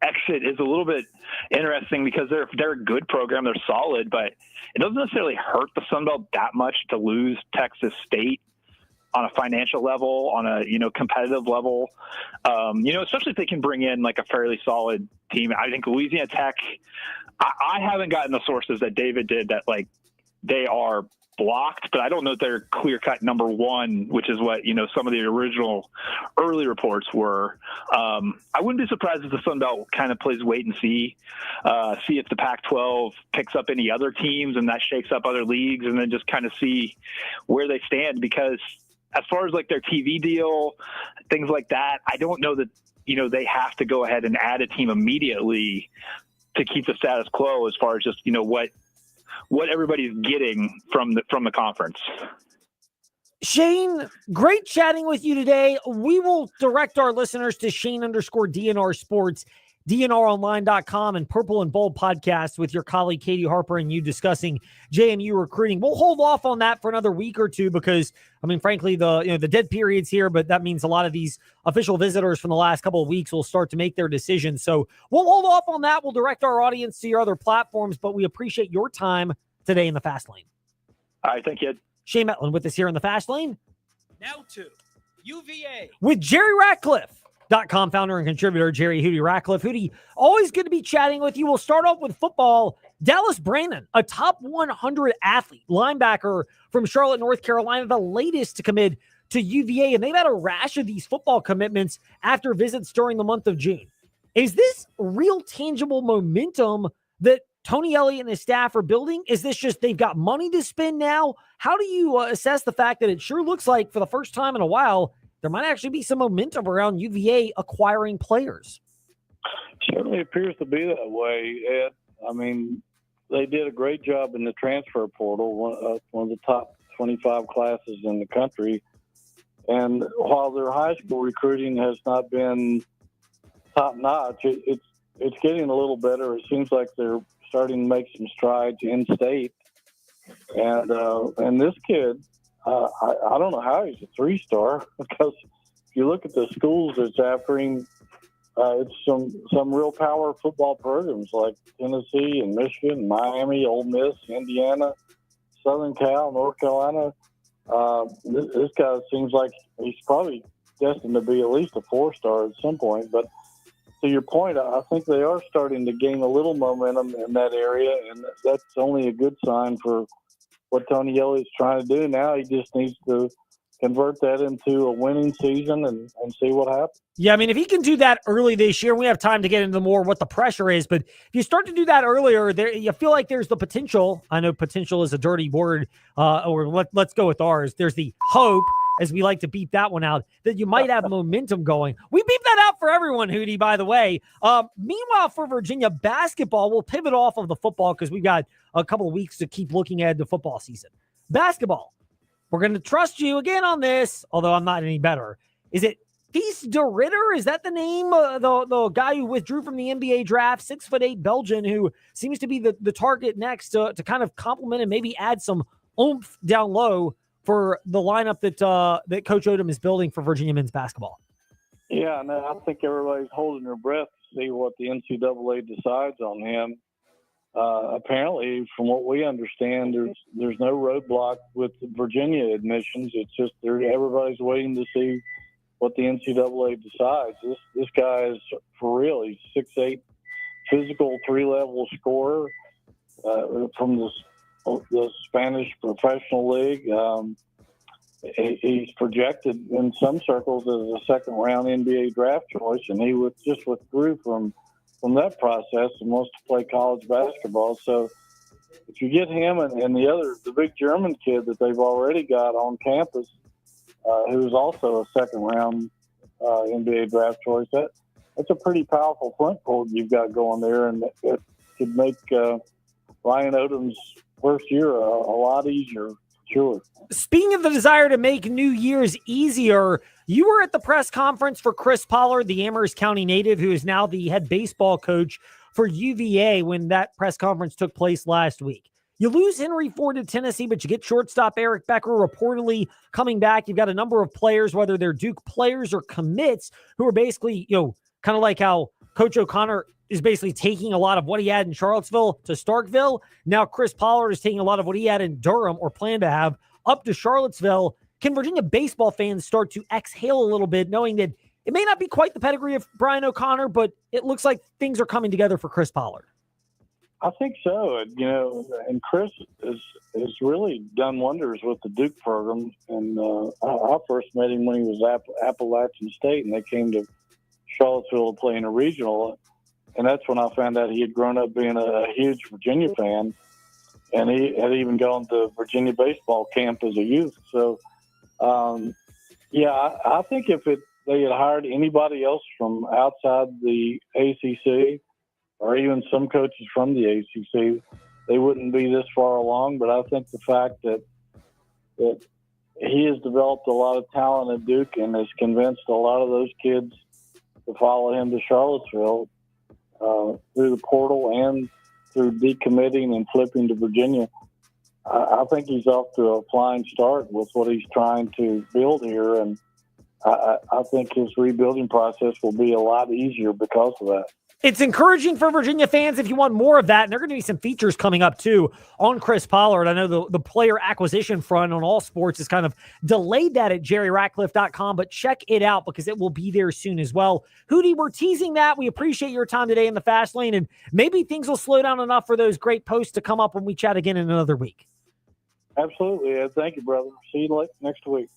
exit is a little bit interesting because they're a good program, they're solid, but it doesn't necessarily hurt the Sun Belt that much to lose Texas State on a financial level, on a competitive level, especially if they can bring in like a fairly solid team. I think Louisiana Tech, I haven't gotten the sources that David did that like they are blocked, but I don't know if they're clear-cut number one, which is what some of the original early reports were. I wouldn't be surprised if the Sun Belt kind of plays wait and see if the Pac-12 picks up any other teams and that shakes up other leagues, and then just kind of see where they stand, because as far as like their TV deal, things like that, I don't know that, they have to go ahead and add a team immediately to keep the status quo as far as just, what everybody's getting from the conference. Shane, great chatting with you today. We will direct our listeners to Shane_DNR Sports, DNRonline.com, and Purple and Bold podcast with your colleague Katie Harper and you discussing JMU recruiting. We'll hold off on that for another week or two because, frankly, the dead period's here, but that means a lot of these official visitors from the last couple of weeks will start to make their decisions. So we'll hold off on that. We'll direct our audience to your other platforms, but we appreciate your time today in the Fast Lane. All right, thank you. Shane Metlin with us here in the Fast Lane. Now to UVA. With Jerry Ratcliffe.com founder and contributor Jerry Hootie Ratcliffe. Hootie, always good to be chatting with you. We'll start off with football. Dallas Brandon, a top 100 athlete, linebacker from Charlotte, North Carolina, the latest to commit to UVA, and they've had a rash of these football commitments after visits during the month of June. Is this real tangible momentum that Tony Elliott and his staff are building? Is this just they've got money to spend now? How do you assess the fact that it sure looks like for the first time in a while there might actually be some momentum around UVA acquiring players? certainly appears to be that way, Ed. I mean, they did a great job in the transfer portal, one of the top 25 classes in the country. And while their high school recruiting has not been top notch, it's getting a little better. It seems like they're starting to make some strides in state. And this kid, I don't know how he's a 3-star, because if you look at the schools that's after him, it's some real power football programs like Tennessee and Michigan, Miami, Ole Miss, Indiana, Southern Cal, North Carolina. This guy seems like he's probably destined to be at least a 4-star at some point. But to your point, I think they are starting to gain a little momentum in that area, and that's only a good sign for what Tony Elliott's trying to do now. He just needs to convert that into a winning season and see what happens. Yeah, I mean, if he can do that early this year, we have time to get into more what the pressure is, but if you start to do that earlier, there you feel like there's the potential. I know potential is a dirty word, or let's go with ours. There's the hope, as we like to beep that one out, that you might have momentum going. We beep that out for everyone, Hootie, by the way. Meanwhile, for Virginia basketball, we'll pivot off of the football because we've got a couple of weeks to keep looking at the football season. Basketball. We're going to trust you again on this, although I'm not any better. Is it Feast de Ritter? Is that the name? The guy who withdrew from the NBA draft, 6'8" Belgian, who seems to be the target next to kind of complement and maybe add some oomph down low for the lineup that Coach Odom is building for Virginia men's basketball. Yeah, no, I think everybody's holding their breath to see what the NCAA decides on him. Apparently, from what we understand, there's no roadblock with Virginia admissions. It's just everybody's waiting to see what the NCAA decides. This guy is for real. He's 6'8", physical, 3-level scorer from the Spanish professional league. He's projected in some circles as a second-round NBA draft choice, and he just withdrew from that process and wants to play college basketball. So if you get him and the big German kid that they've already got on campus, who's also a second-round NBA draft choice, that's a pretty powerful front court you've got going there, and it could make Ryan Odom's first year a lot easier. Sure. Speaking of the desire to make New Year's easier, you were at the press conference for Chris Pollard, the Amherst County native, who is now the head baseball coach for UVA when that press conference took place last week. You lose Henry Ford to Tennessee, but you get shortstop Eric Becker reportedly coming back. You've got a number of players, whether they're Duke players or commits, who are basically, kind of like how Coach O'Connor is basically taking a lot of what he had in Charlottesville to Starkville. Now Chris Pollard is taking a lot of what he had in Durham or planned to have up to Charlottesville. Can Virginia baseball fans start to exhale a little bit, knowing that it may not be quite the pedigree of Brian O'Connor, but it looks like things are coming together for Chris Pollard? I think so. And Chris has really done wonders with the Duke program. And I first met him when he was at Appalachian State, and they came to Charlottesville to play in a regional. And that's when I found out he had grown up being a huge Virginia fan, and he had even gone to Virginia baseball camp as a youth. So, I think if they had hired anybody else from outside the ACC, or even some coaches from the ACC, they wouldn't be this far along. But I think the fact that he has developed a lot of talent at Duke and has convinced a lot of those kids to follow him to Charlottesville, through the portal and through decommitting and flipping to Virginia, I think he's off to a flying start with what he's trying to build here. And I think his rebuilding process will be a lot easier because of that. It's encouraging for Virginia fans if you want more of that. And there are going to be some features coming up, too, on Chris Pollard. I know the player acquisition front on All Sports has kind of delayed that at jerryratcliffe.com, but check it out because it will be there soon as well. Hootie, we're teasing that. We appreciate your time today in the Fast Lane, and maybe things will slow down enough for those great posts to come up when we chat again in another week. Absolutely. Thank you, brother. See you next week.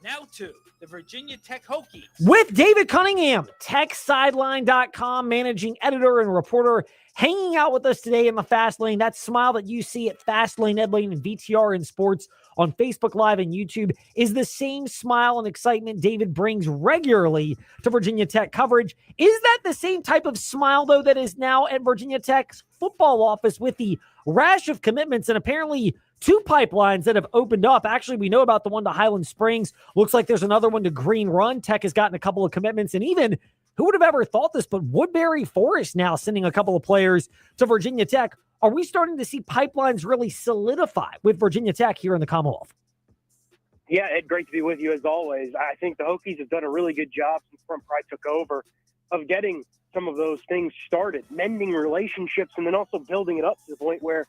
Now to the Virginia Tech Hokies. With David Cunningham, TechSideline.com managing editor and reporter, hanging out with us today in the Fast Lane. That smile that you see at Fast Lane, Ed Lane, and VTR in Sports on Facebook Live and YouTube is the same smile and excitement David brings regularly to Virginia Tech coverage. Is that the same type of smile, though, that is now at Virginia Tech's football office with the rash of commitments and apparently 2 pipelines that have opened up? Actually, we know about the one to Highland Springs. Looks like there's another one to Green Run. Tech has gotten a couple of commitments, and even, who would have ever thought this, but Woodbury Forest now sending a couple of players to Virginia Tech. Are we starting to see pipelines really solidify with Virginia Tech here in the Commonwealth? Yeah, Ed, great to be with you as always. I think the Hokies have done a really good job since Front Pride took over of getting some of those things started, mending relationships, and then also building it up to the point where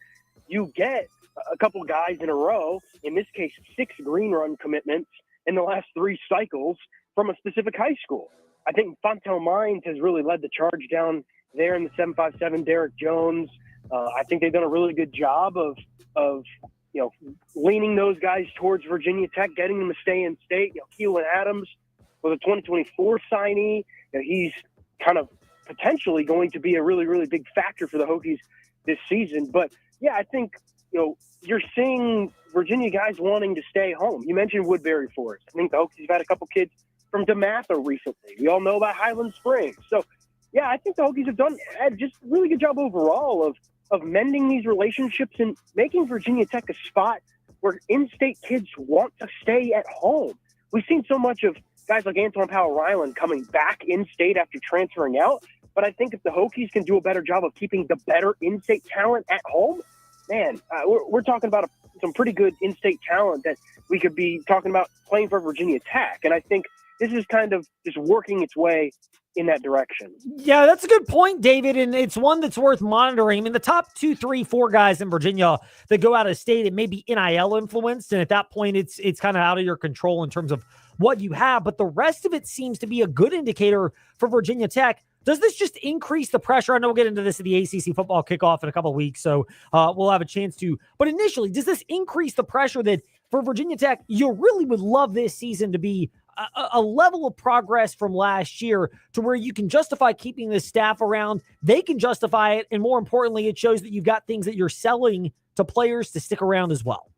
you get a couple guys in a row, in this case, 6 Green Run commitments in the last 3 cycles from a specific high school. I think Fontaine Mines has really led the charge down there in the 757, Derek Jones. I think they've done a really good job of leaning those guys towards Virginia Tech, getting them to stay in state. Keelan Adams was a 2024 signee. He's kind of potentially going to be a really, really big factor for the Hokies this season. But yeah, I think, you're seeing Virginia guys wanting to stay home. You mentioned Woodbury Forest. I think the Hokies have had a couple kids from DeMatha recently. We all know about Highland Springs. So yeah, I think the Hokies have done just a really good job overall of mending these relationships and making Virginia Tech a spot where in-state kids want to stay at home. We've seen so much of guys like Antoine Powell-Ryland coming back in-state after transferring out, but I think if the Hokies can do a better job of keeping the better in-state talent at home, man, we're talking about some pretty good in-state talent that we could be talking about playing for Virginia Tech. And I think this is kind of just working its way in that direction. Yeah, that's a good point, David, and it's one that's worth monitoring. I mean, the top 2, 3, 4 guys in Virginia that go out of state, it may be NIL influenced, and at that point, it's kind of out of your control in terms of what you have, but the rest of it seems to be a good indicator for Virginia Tech. Does this just increase the pressure? I know we'll get into this at the ACC football kickoff in a couple of weeks, so we'll have a chance to. But initially, does this increase the pressure that for Virginia Tech, you really would love this season to be a level of progress from last year to where you can justify keeping this staff around, they can justify it, and more importantly, it shows that you've got things that you're selling to players to stick around as well?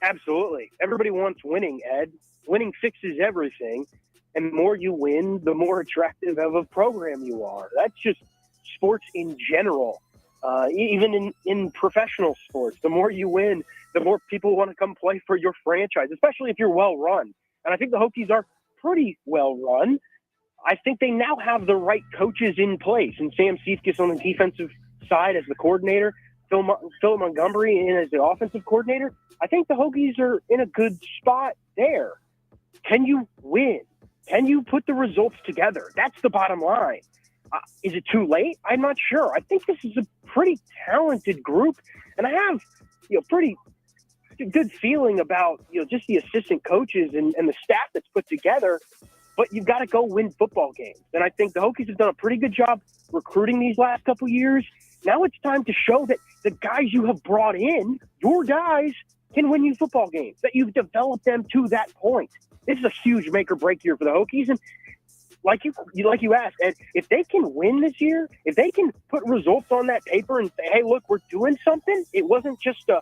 Absolutely. Everybody wants winning, Ed. Winning fixes everything. And the more you win, the more attractive of a program you are. That's just sports in general. Even in professional sports, the more you win, the more people want to come play for your franchise, especially if you're well run. And I think the Hokies are pretty well run. I think they now have the right coaches in place. And Sam Seifkes on the defensive side as the coordinator, Phil Montgomery in as the offensive coordinator. I think the Hokies are in a good spot there. Can you win? Can you put the results together? That's the bottom line. Is it too late? I'm not sure. I think this is a pretty talented group, and I have pretty good feeling about just the assistant coaches and the staff that's put together. But you've got to go win football games, and I think the Hokies have done a pretty good job recruiting these last couple years. Now it's time to show that the guys you have brought in, your guys, can win you football games. That you've developed them to that point. This is a huge make or break year for the Hokies, and like you asked, Ed, if they can win this year, if they can put results on that paper and say, hey, look, we're doing something, it wasn't just a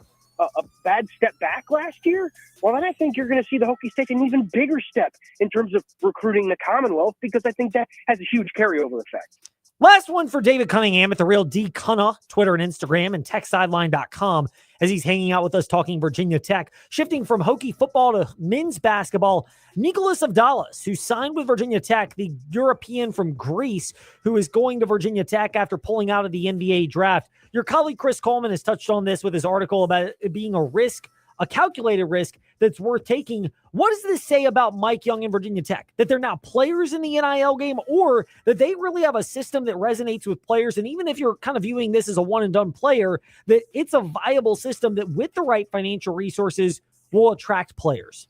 bad step back last year, well, then I think you're going to see the Hokies take an even bigger step in terms of recruiting the Commonwealth, because I think that has a huge carryover effect. Last one for David Cunningham at the Real D Cunna, Twitter and Instagram, and TechSideline.com as he's hanging out with us talking Virginia Tech. Shifting from Hokie football to men's basketball, Nicholas Avdalas, who signed with Virginia Tech, the European from Greece, who is going to Virginia Tech after pulling out of the NBA draft. Your colleague Chris Coleman has touched on this with his article about it being a risk, a calculated risk that's worth taking. What does this say about Mike Young and Virginia Tech? That they're now players in the NIL game, or that they really have a system that resonates with players? And even if you're kind of viewing this as a one-and-done player, that it's a viable system that with the right financial resources will attract players.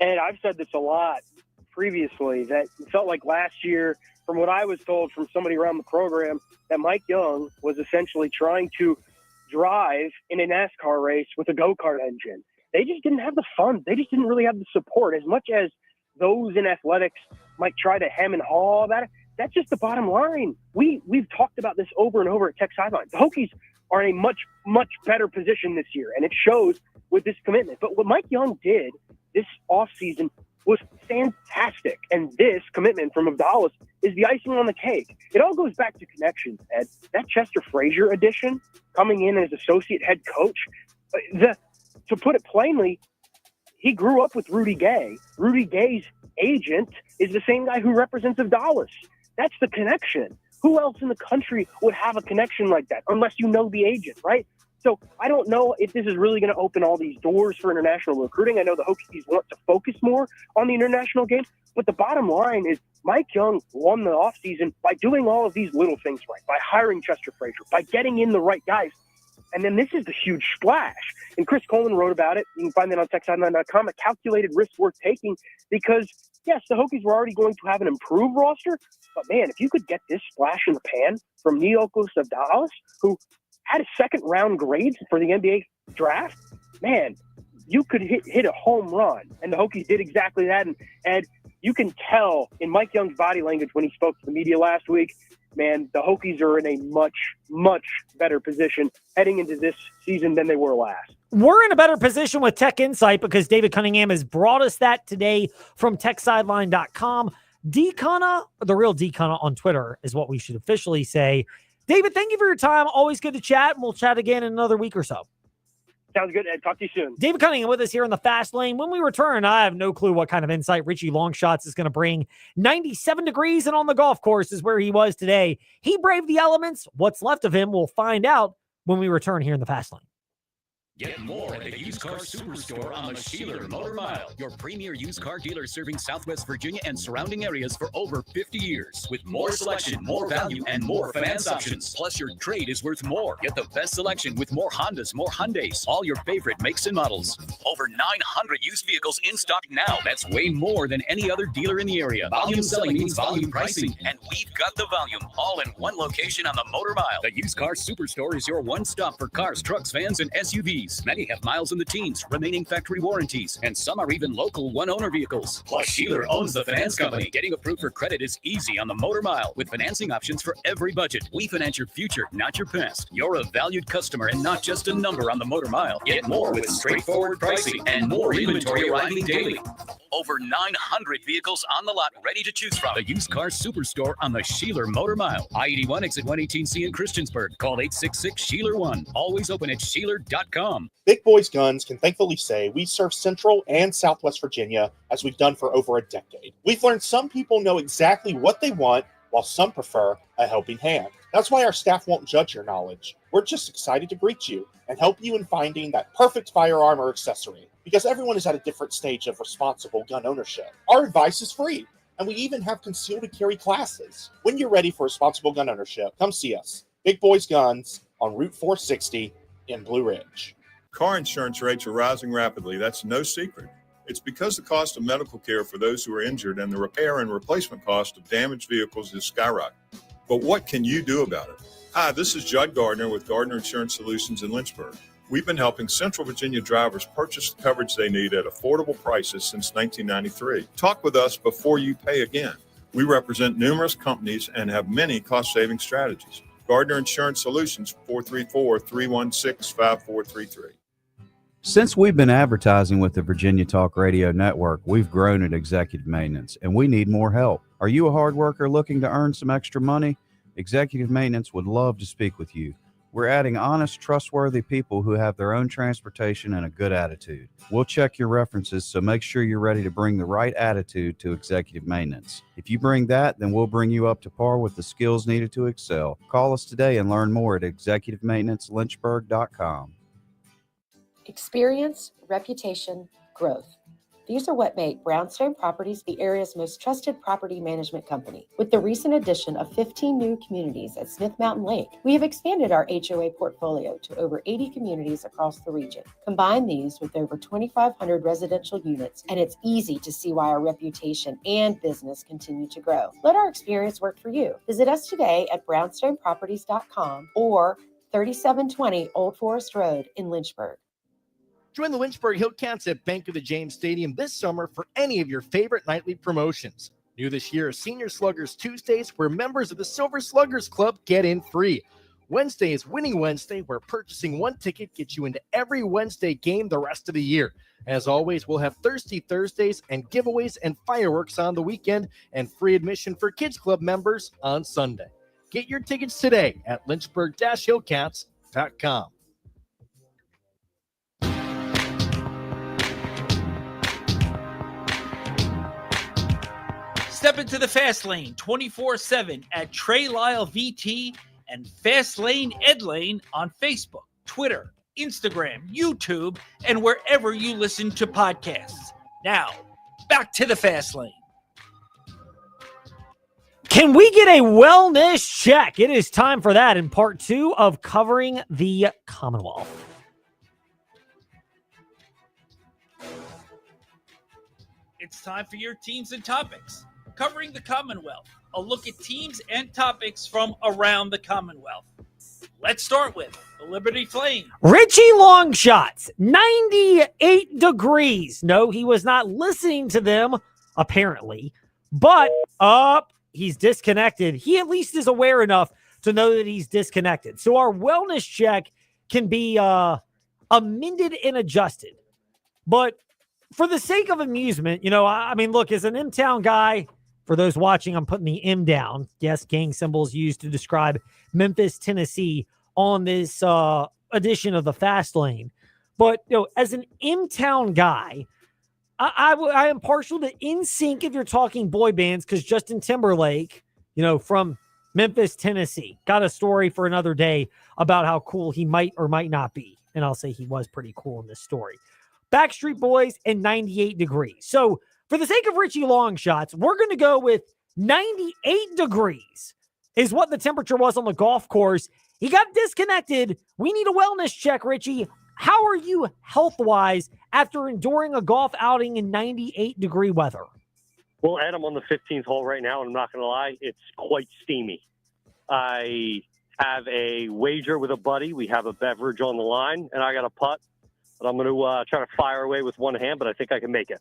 And I've said this a lot previously, that it felt like last year, from what I was told from somebody around the program, that Mike Young was essentially trying to drive in a NASCAR race with a go-kart engine. They just didn't have the funds. They just didn't really have the support. As much as those in athletics might try to hem and haw about it. That's just the bottom line. We've talked about this over and over at Tech Sideline. The Hokies are in a much, much better position this year, and it shows with this commitment. But what Mike Young did this offseason was fantastic, and this commitment from Abdallah is the icing on the cake. It all goes back to connections, Ed. That Chester Frazier addition, coming in as associate head coach, to put it plainly, he grew up with Rudy Gay. Rudy Gay's agent is the same guy who represents Abdallah. That's the connection. Who else in the country would have a connection like that unless you know the agent, right? So I don't know if this is really going to open all these doors for international recruiting. I know the Hokies want to focus more on the international game, but the bottom line is Mike Young won the offseason by doing all of these little things right, by hiring Chester Frazier, by getting in the right guys. And then this is the huge splash. And Chris Coleman wrote about it. You can find that on TechSideline.com, a calculated risk worth taking because, yes, the Hokies were already going to have an improved roster. But, man, if you could get this splash in the pan from Neokos Abdallah, who had a second-round grade for the NBA draft, man, you could hit a home run. And the Hokies did exactly that. And, Ed, you can tell in Mike Young's body language when he spoke to the media last week, man, the Hokies are in a much, much better position heading into this season than they were last. We're in a better position with Tech Insight because David Cunningham has brought us that today from TechSideline.com. D-Cunna, the real D-Cunna on Twitter is what we should officially say. David, thank you for your time. Always good to chat, and we'll chat again in another week or so. Sounds good, Ed. Talk to you soon. David Cunningham with us here in the Fast Lane. When we return, I have no clue what kind of insight Richie Longshots is going to bring. 97 degrees and on the golf course is where he was today. He braved the elements. What's left of him, we'll find out when we return here in the Fast Lane. Get more at the Used Car Superstore on the Sheeler Motor Mile, your premier used car dealer serving Southwest Virginia and surrounding areas for over 50 years. With more selection, more value, and more finance options. Plus, your trade is worth more. Get the best selection with more Hondas, more Hyundais, all your favorite makes and models. Over 900 used vehicles in stock now. That's way more than any other dealer in the area. Volume selling means volume pricing, and we've got the volume all in one location on the Motor Mile. The Used Car Superstore is your one stop for cars, trucks, vans, and SUVs. Many have miles in the teens, remaining factory warranties, and some are even local one-owner vehicles. Plus, Sheeler owns the finance company. Getting approved for credit is easy on the Motor Mile with financing options for every budget. We finance your future, not your past. You're a valued customer and not just a number on the Motor Mile. Get more with straightforward pricing and more inventory arriving daily. Over 900 vehicles on the lot ready to choose from. The Used Car Superstore on the Sheeler Motor Mile. I-81 exit 118C in Christiansburg. Call 866-SHEELER1. Always open at Sheeler.com. Big Boys Guns can thankfully say we serve Central and Southwest Virginia as we've done for over a decade. We've learned some people know exactly what they want, while some prefer a helping hand. That's why our staff won't judge your knowledge. We're just excited to greet you and help you in finding that perfect firearm or accessory, because everyone is at a different stage of responsible gun ownership. Our advice is free, and we even have concealed carry classes. When you're ready for responsible gun ownership, come see us. Big Boys Guns on Route 460 in Blue Ridge. Car insurance rates are rising rapidly. That's no secret. It's because the cost of medical care for those who are injured and the repair and replacement cost of damaged vehicles is skyrocketing. But what can you do about it? Hi, this is Judd Gardner with Gardner Insurance Solutions in Lynchburg. We've been helping Central Virginia drivers purchase the coverage they need at affordable prices since 1993. Talk with us before you pay again. We represent numerous companies and have many cost-saving strategies. Gardner Insurance Solutions, 434-316-5433. Since we've been advertising with the Virginia Talk Radio Network, we've grown at Executive Maintenance, and we need more help. Are you a hard worker looking to earn some extra money? Executive Maintenance would love to speak with you. We're adding honest, trustworthy people who have their own transportation and a good attitude. We'll check your references, so make sure you're ready to bring the right attitude to Executive Maintenance. If you bring that, then we'll bring you up to par with the skills needed to excel. Call us today and learn more at executivemaintenancelynchburg.com. Experience, reputation, growth. These are what make Brownstone Properties the area's most trusted property management company. With the recent addition of 15 new communities at Smith Mountain Lake, we have expanded our HOA portfolio to over 80 communities across the region. Combine these with over 2,500 residential units, and it's easy to see why our reputation and business continue to grow. Let our experience work for you. Visit us today at brownstoneproperties.com or 3720 Old Forest Road in Lynchburg. Join the Lynchburg Hillcats at Bank of the James Stadium this summer for any of your favorite nightly promotions. New this year are Senior Sluggers Tuesdays, where members of the Silver Sluggers Club get in free. Wednesday is Winning Wednesday, where purchasing one ticket gets you into every Wednesday game the rest of the year. As always, we'll have Thirsty Thursdays and giveaways and fireworks on the weekend, and free admission for Kids Club members on Sunday. Get your tickets today at lynchburg-hillcats.com. Step into the Fast Lane 24/7 at Trey Lyle VT and Fast Lane Ed Lane on Facebook, Twitter, Instagram, YouTube, and wherever you listen to podcasts. Now, back to the Fast Lane. Can we get a wellness check? It is time for that in part 2 of covering the Commonwealth. It's time for your teams and topics. Covering the Commonwealth, a look at teams and topics from around the Commonwealth. Let's start with the Liberty Flame. Richie Longshots, 98 degrees. No, he was not listening to them, apparently. But he's disconnected. He at least is aware enough to know that he's disconnected. So our wellness check can be amended and adjusted. But for the sake of amusement, I mean, look, as an M-Town guy, for those watching, I'm putting the M down. Yes, gang symbols used to describe Memphis, Tennessee on this edition of the Fast Lane. But, as an M-Town guy, I am partial to NSYNC if you're talking boy bands, because Justin Timberlake, from Memphis, Tennessee, got a story for another day about how cool he might or might not be. And I'll say he was pretty cool in this story. Backstreet Boys and 98 degrees. So for the sake of Richie Longshots, we're going to go with 98 degrees is what the temperature was on the golf course. He got disconnected. We need a wellness check, Richie. How are you health-wise after enduring a golf outing in 98-degree weather? Well, Ed, I'm on the 15th hole right now, and I'm not going to lie, it's quite steamy. I have a wager with a buddy. We have a beverage on the line, and I got a putt. But I'm going to try to fire away with one hand, but I think I can make it.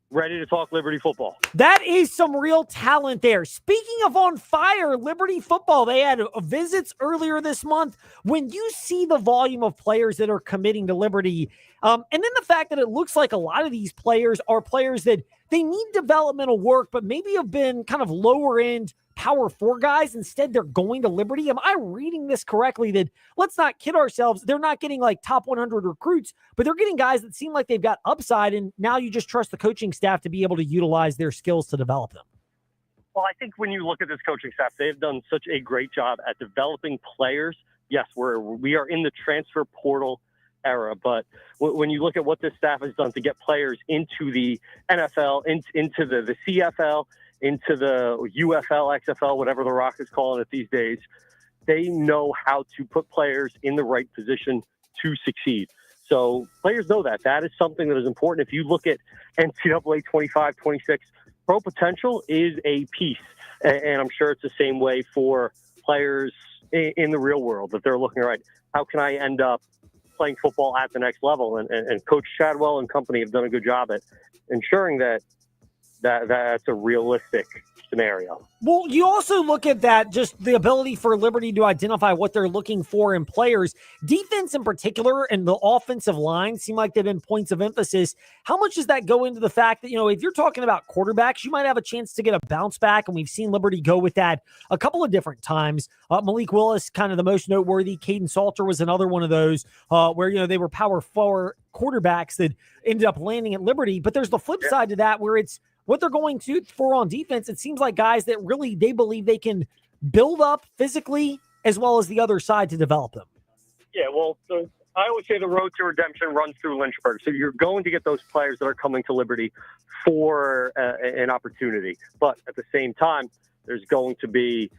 Ready to talk Liberty football. That is some real talent there. Speaking of on fire, Liberty football, they had visits earlier this month. When you see the volume of players that are committing to Liberty, and then the fact that it looks like a lot of these players are players that they need developmental work, but maybe have been kind of lower end Power 4 guys. Instead, they're going to Liberty. Am I reading this correctly? That, let's not kid ourselves, they're not getting like top 100 recruits, but they're getting guys that seem like they've got upside, and now you just trust the coaching staff to be able to utilize their skills to develop them. Well, I think when you look at this coaching staff, they've done such a great job at developing players. Yes, we are in the transfer portal era, but when you look at what this staff has done to get players into the NFL, into the CFL, into the UFL, XFL, whatever the Rock is calling it these days, they know how to put players in the right position to succeed. So players know that. That is something that is important. If you look at NCAA 25, 26, pro potential is a piece. And I'm sure it's the same way for players in the real world, that they're looking, right, how can I end up playing football at the next level? And Coach Chadwell and company have done a good job at ensuring that's a realistic scenario. Well, you also look at that, just the ability for Liberty to identify what they're looking for in players. Defense in particular and the offensive line seem like they've been points of emphasis. How much does that go into the fact that, if you're talking about quarterbacks, you might have a chance to get a bounce back, and we've seen Liberty go with that a couple of different times. Malik Willis, kind of the most noteworthy. Caden Salter was another one of those where, they were Power 4 quarterbacks that ended up landing at Liberty. But there's the flip side to that, where it's what they're going for on defense. It seems like guys that really, they believe they can build up physically as well as the other side to develop them. Yeah, well, I always say the road to redemption runs through Lynchburg. So you're going to get those players that are coming to Liberty for an opportunity. But at the same time, there's going to be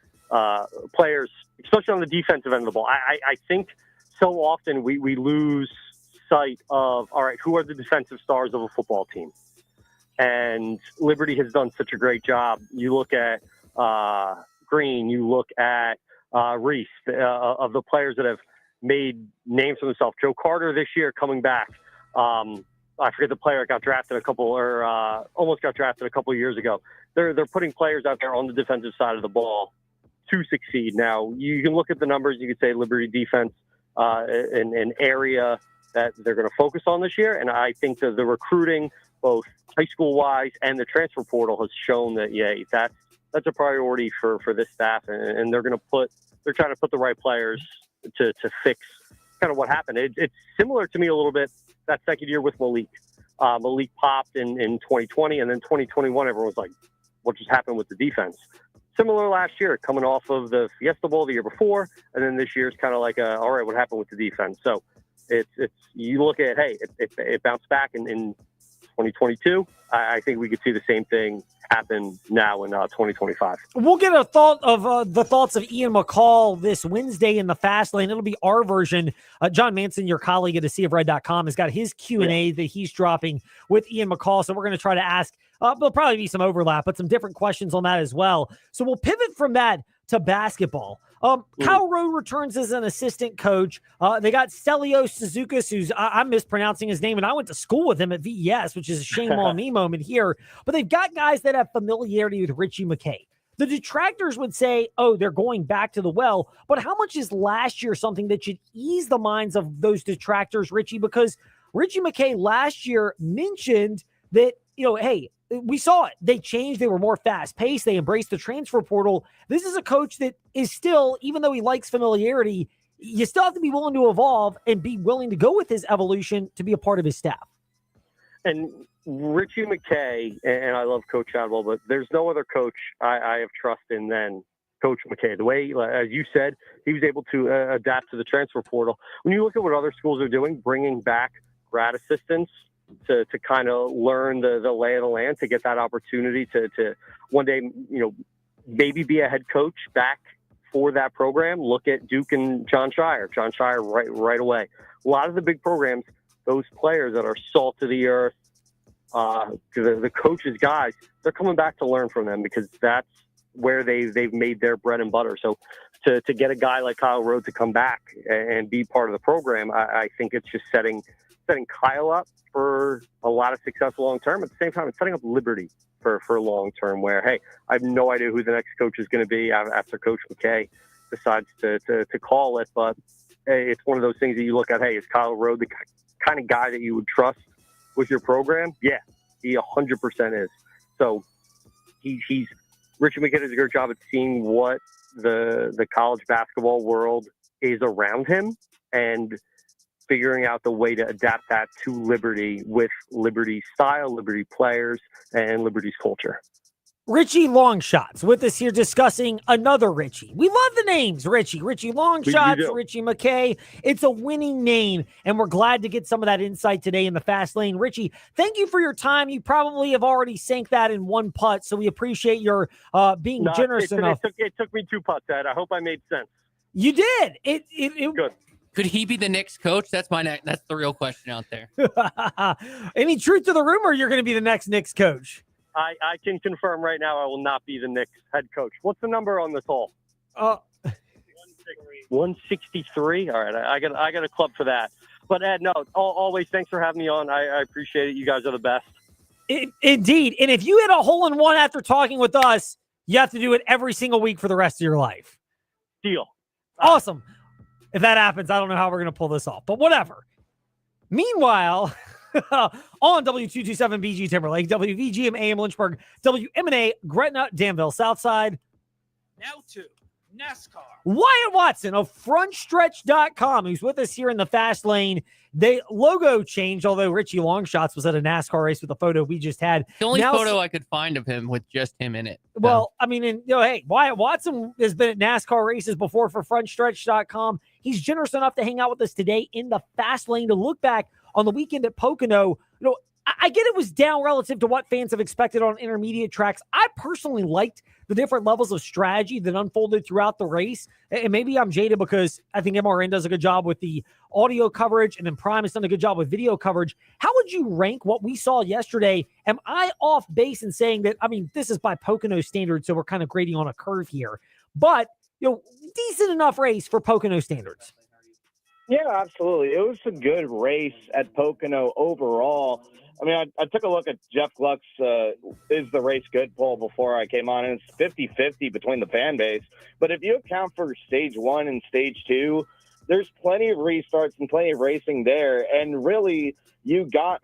players, especially on the defensive end of the ball. I think so often we lose sight of, all right, who are the defensive stars of a football team? And Liberty has done such a great job. You look at Green, you look at Reese, of the players that have made names for themselves. Joe Carter this year coming back. I forget the player that got drafted almost got drafted a couple of years ago. They're putting players out there on the defensive side of the ball to succeed. Now, you can look at the numbers. You could say Liberty defense, an area that they're going to focus on this year. And I think that the recruiting, both high school wise and the transfer portal, has shown that, that's a priority for this staff. And they're trying to put the right players to fix kind of what happened. It's similar to me a little bit that second year with Malik. Malik popped in 2020, and then 2021, everyone was like, what just happened with the defense? Similar last year, coming off of the Fiesta Bowl the year before, and then this year's kind of like, all right, what happened with the defense? So it's you look at, hey, it bounced back in 2022. I think we could see the same thing happen now in 2025. We'll get a thought of the thoughts of Ian McCall this Wednesday in the Fast Lane. It'll be our version. John Manson, your colleague at theseaofred.com, has got his Q&A that he's dropping with Ian McCall. So we're going to try to ask, there'll probably be some overlap, but some different questions on that as well. So we'll pivot from that to basketball. Kyle Rowe returns as an assistant coach. They got Stelios Suzukas, who's I'm mispronouncing his name, and I went to school with him at VES, which is a shame on me moment here. But they've got guys that have familiarity with Richie McKay. The detractors would say, oh, they're going back to the well. But how much is last year something that should ease the minds of those detractors, Richie? Because Richie McKay last year mentioned that, hey, we saw it. They changed. They were more fast-paced. They embraced the transfer portal. This is a coach that is still, even though he likes familiarity, you still have to be willing to evolve and be willing to go with his evolution to be a part of his staff. And Richie McKay, and I love Coach Chadwell, but there's no other coach I have trust in than Coach McKay. The way, as you said, he was able to adapt to the transfer portal. When you look at what other schools are doing, bringing back grad assistants, to kind of learn the lay of the land, to get that opportunity to one day, maybe be a head coach back for that program. Look at Duke and John Shire right away. A lot of the big programs, those players that are salt of the earth, the coaches, guys, they're coming back to learn from them because that's where they've made their bread and butter. So to get a guy like Kyle Rowe to come back and be part of the program, I think it's just setting Kyle up for a lot of success long term. At the same time, it's setting up Liberty for long term, where, hey, I have no idea who the next coach is going to be after Coach McKay decides to call it. But hey, it's one of those things that you look at, hey, is Kyle Rowe the kind of guy that you would trust with your program? Yeah, he 100% is. So Richard McKay does a great job at seeing what the college basketball world is around him and figuring out the way to adapt that to Liberty with Liberty's style, Liberty players, and Liberty's culture. Richie Longshots with us here discussing another Richie. We love the names, Richie Longshots, Richie McKay. It's a winning name, and we're glad to get some of that insight today in the Fast Lane. Richie, thank you for your time. You probably have already sank that in one putt, so we appreciate your being generous enough. It took me 2 putts, Ed. I hope I made sense. You did. It Good. Could he be the Knicks coach? That's the real question out there. Any truth to the rumor you're going to be the next Knicks coach? I can confirm right now I will not be the Knicks head coach. What's the number on this hole? 163. All right, I got a club for that. But Ed, no, always thanks for having me on. I appreciate it. You guys are the best. Indeed. And if you hit a hole in one after talking with us, you have to do it every single week for the rest of your life. Deal. Awesome. If that happens, I don't know how we're going to pull this off, but whatever. Meanwhile, on W227BG Timberlake, WVGM AM Lynchburg, WMNA Gretna Danville Southside. Now to NASCAR. Wyatt Watson of FrontStretch.com, who's with us here in the Fast Lane. The logo changed, although Richie Longshots was at a NASCAR race with the photo we just had. The only photo I could find of him with just him in it. Well, I mean, hey, Wyatt Watson has been at NASCAR races before for FrontStretch.com. He's generous enough to hang out with us today in the Fast Lane to look back on the weekend at Pocono. I get it was down relative to what fans have expected on intermediate tracks. I personally liked the different levels of strategy that unfolded throughout the race. And maybe I'm jaded because I think MRN does a good job with the audio coverage, and then Prime has done a good job with video coverage. How would you rank what we saw yesterday? Am I off base in saying that, I mean, this is by Pocono standards, so we're kind of grading on a curve here. But, decent enough race for Pocono standards. Yeah, absolutely. It was a good race at Pocono overall. I mean, I took a look at Jeff Gluck's Is the Race Good poll before I came on, and it's 50-50 between the fan base. But if you account for stage 1 and stage 2, there's plenty of restarts and plenty of racing there. And really, you got,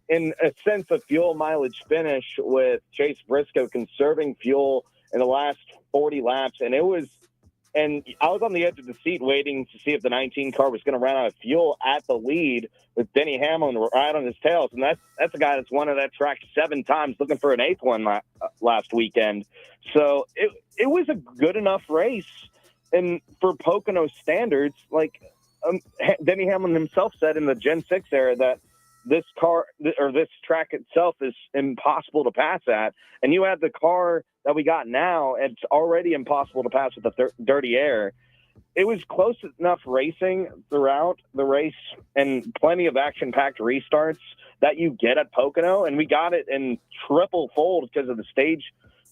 in a sense, a fuel mileage finish with Chase Briscoe conserving fuel in the last 40 laps. And I was on the edge of the seat waiting to see if the 19 car was going to run out of fuel at the lead with Denny Hamlin right on his tails. And that's a guy that's won at that track 7 times, looking for an 8th one last weekend. So it was a good enough race. And for Pocono standards, like Denny Hamlin himself said in the Gen 6 era that this track itself is impossible to pass at. And you have the car that we got now, it's already impossible to pass with the dirty air. It was close enough racing throughout the race and plenty of action-packed restarts that you get at Pocono. And we got it in triple fold because of the stage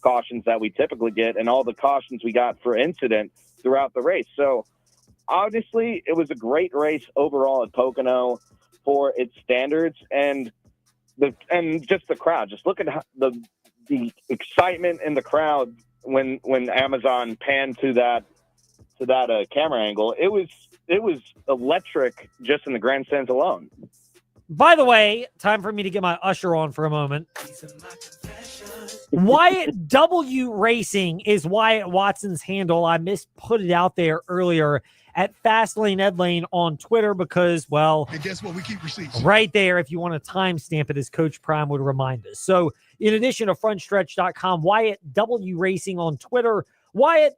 cautions that we typically get and all the cautions we got for incident throughout the race. So obviously it was a great race overall at Pocono for its standards and just the crowd. Just look at the excitement in the crowd when Amazon panned to that camera angle. It was electric just in the grandstands alone. By the way, time for me to get my usher on for a moment. Wyatt W Racing is Wyatt Watson's handle. I put it out there earlier at Fastlane Ed Lane on Twitter because, well, and guess what? We keep receipts right there. If you want to timestamp it, as Coach Prime would remind us. So, in addition to frontstretch.com, Wyatt W Racing on Twitter. Wyatt,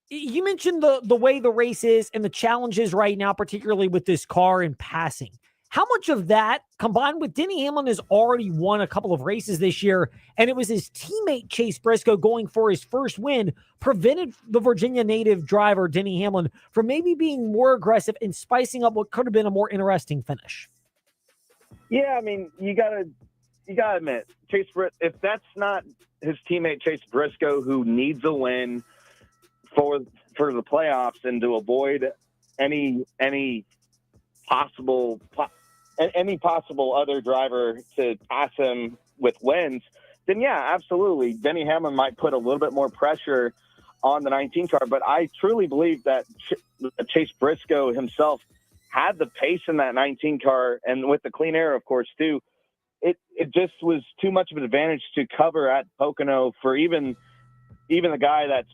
you mentioned the way the race is and the challenges right now, particularly with this car and passing. How much of that, combined with Denny Hamlin, has already won a couple of races this year, and it was his teammate Chase Briscoe going for his first win, prevented the Virginia native driver Denny Hamlin from maybe being more aggressive and spicing up what could have been a more interesting finish? Yeah, I mean, you gotta admit, if that's not his teammate Chase Briscoe, who needs a win for the playoffs and to avoid any possible other driver to pass him with wins, then yeah, absolutely. Denny Hamlin might put a little bit more pressure on the 19 car, but I truly believe that Chase Briscoe himself had the pace in that 19 car, and with the clean air, of course, too. It just was too much of an advantage to cover at Pocono for even the guy that's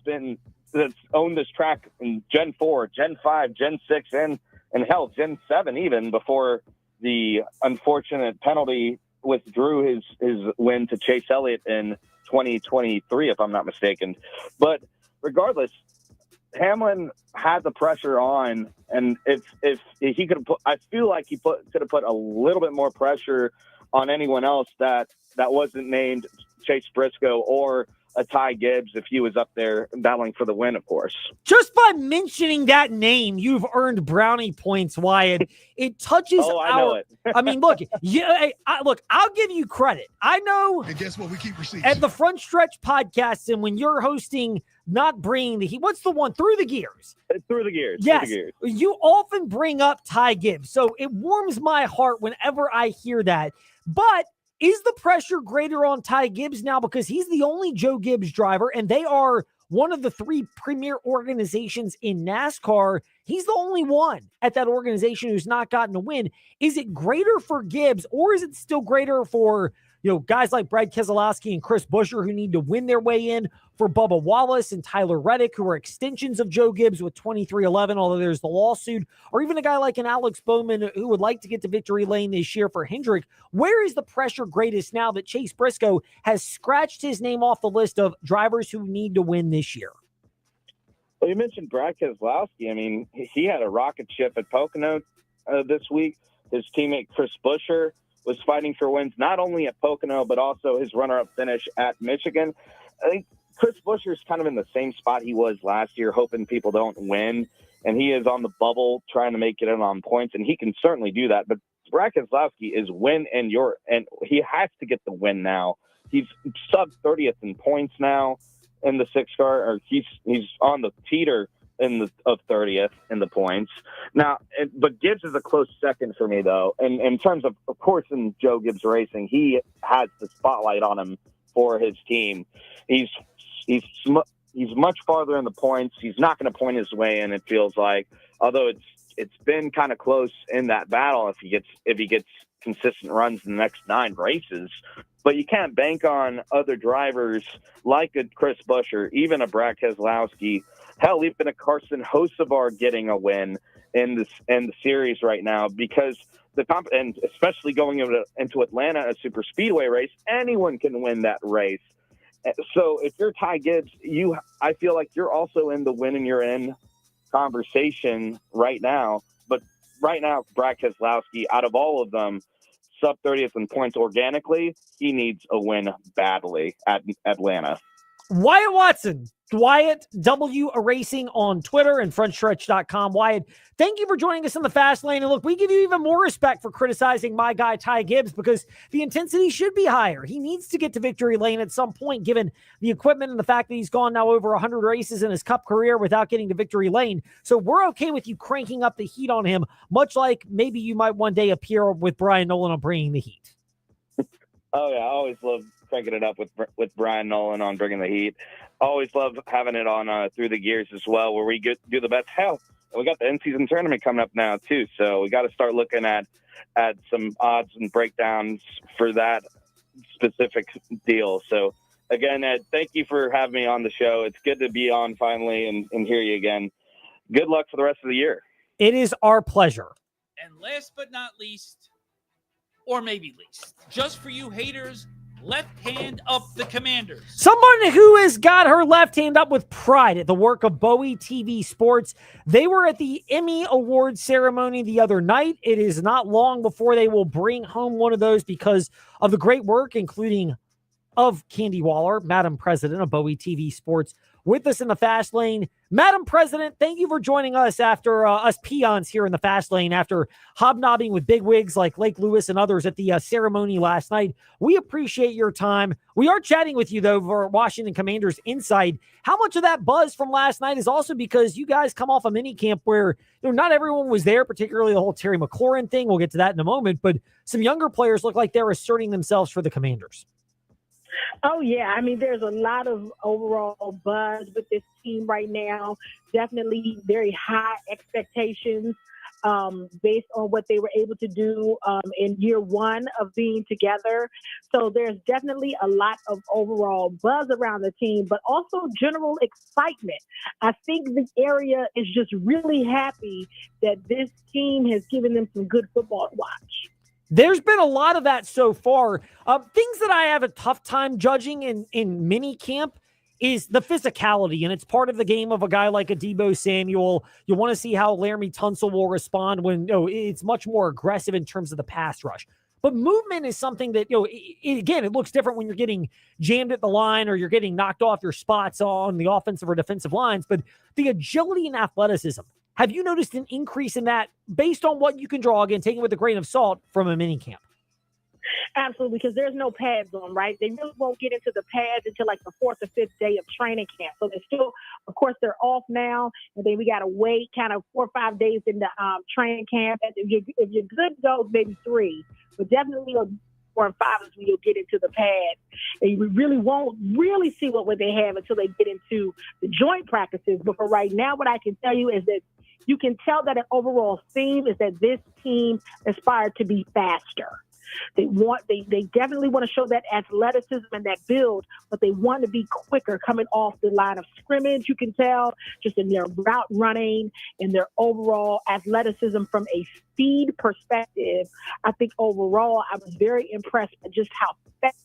owned this track in Gen 4, Gen 5, Gen 6, and hell, Gen 7 even, before the unfortunate penalty withdrew his win to Chase Elliott in 2023, if I'm not mistaken. But regardless, Hamlin had the pressure on, and if he could have put, I feel like he could have put a little bit more pressure on anyone else that wasn't named Chase Briscoe or a Ty Gibbs if he was up there battling for the win, of course. Just by mentioning that name, you've earned brownie points, Wyatt. It touches I know it. I mean, look, look, I'll give you credit. I know. And guess what? We keep receipts. At the Front Stretch podcast, and when you're hosting, not bringing the heat, what's the one? Through the Gears. Through the Gears. Yes. Through the Gears. You often bring up Ty Gibbs. So it warms my heart whenever I hear that. But is the pressure greater on Ty Gibbs now because he's the only Joe Gibbs driver and they are one of the 3 premier organizations in NASCAR? He's the only one at that organization who's not gotten a win. Is it greater for Gibbs, or is it still greater for, guys like Brad Keselowski and Chris Buescher who need to win their way in, for Bubba Wallace and Tyler Reddick, who are extensions of Joe Gibbs with 2311, although there's the lawsuit, or even a guy like an Alex Bowman who would like to get to victory lane this year for Hendrick? Where is the pressure greatest now that Chase Briscoe has scratched his name off the list of drivers who need to win this year? Well, you mentioned Brad Keselowski. I mean, he had a rocket ship at Pocono this week. His teammate Chris Buescher was fighting for wins not only at Pocono, but also his runner-up finish at Michigan. I think Chris Buescher's kind of in the same spot he was last year, hoping people don't win, and he is on the bubble trying to make it in on points, and he can certainly do that. But Brad Keselowski is win and he has to get the win now. He's sub 30th in points now in the 6 car, or he's on the teeter of 30th in the points. Now, but Gibbs is a close second for me, though. And in terms of course, in Joe Gibbs Racing, he has the spotlight on him for his team. He's much farther in the points. He's not going to point his way in, it feels like, although it's been kind of close in that battle if he gets consistent runs in the next 9 races. But you can't bank on other drivers like a Chris Buescher, even a Brad Keselowski, hell, even a Carson Hocevar getting a win in the series right now, because and especially going into Atlanta, a super speedway race, anyone can win that race. So if you're Ty Gibbs, I feel like you're also in the win and you're in conversation right now. But right now, Brad Keselowski, out of all of them, sub 30th in points organically, he needs a win badly at Atlanta. Wyatt Watson, Wyatt W Racing on Twitter and frontstretch.com. Wyatt, thank you for joining us in the fast lane. And look, we give you even more respect for criticizing my guy, Ty Gibbs, because the intensity should be higher. He needs to get to victory lane at some point, given the equipment and the fact that he's gone now over 100 races in his Cup career without getting to victory lane. So we're okay with you cranking up the heat on him, much like maybe you might one day appear with Brian Nolan on Bringing the Heat. Oh, yeah. I always love cranking it up with Brian Nolan on Bringing the Heat. Always love having it on Through the Gears as well, where we do the best. Hell, we got the in-season tournament coming up now, too. So we got to start looking at some odds and breakdowns for that specific deal. So, again, Ed, thank you for having me on the show. It's good to be on finally and hear you again. Good luck for the rest of the year. It is our pleasure. And last but not least, or maybe least, just for you haters, left hand up the Commanders. Someone who has got her left hand up with pride at the work of Bowie TV Sports. They were at the Emmy Awards ceremony the other night. It is not long before they will bring home one of those because of the great work, including of Candy Waller, Madam President of Bowie TV Sports, with us in the fast lane. Madam President, thank you for joining us after us peons here in the fast lane, after hobnobbing with bigwigs like Lake Lewis and others at the ceremony last night. We appreciate your time. We are chatting with you, though, for Washington Commanders Insight. How much of that buzz from last night is also because you guys come off a mini camp where not everyone was there, particularly the whole Terry McLaurin thing. We'll get to that in a moment, but some younger players look like they're asserting themselves for the Commanders. Oh, yeah. I mean, there's a lot of overall buzz with this team right now. Definitely very high expectations based on what they were able to do in year one of being together. So there's definitely a lot of overall buzz around the team, but also general excitement. I think the area is just really happy that this team has given them some good football to watch. There's been a lot of that so far. Things that I have a tough time judging in mini camp is the physicality, and it's part of the game of a guy like a Deebo Samuel. You want to see how Laramie Tunsil will respond when it's much more aggressive in terms of the pass rush. But movement is something that, again, it looks different when you're getting jammed at the line or you're getting knocked off your spots on the offensive or defensive lines. But the agility and athleticism, have you noticed an increase in that based on what you can draw, again, taking it with a grain of salt from a mini camp? Absolutely, because there's no pads on, right? They really won't get into the pads until like the 4th or 5th day of training camp. So they're still, of course, they're off now, and then we got to wait kind of 4 or 5 days into training camp. And if you're good to go, maybe 3, but definitely 4 and 5 is when you'll get into the pads. And we really won't really see what they have until they get into the joint practices. But for right now, what I can tell you is that you can tell that an overall theme is that this team aspired to be faster. They definitely want to show that athleticism and that build, but they want to be quicker coming off the line of scrimmage. You can tell just in their route running and their overall athleticism from a speed perspective. I think overall I was very impressed by just how fast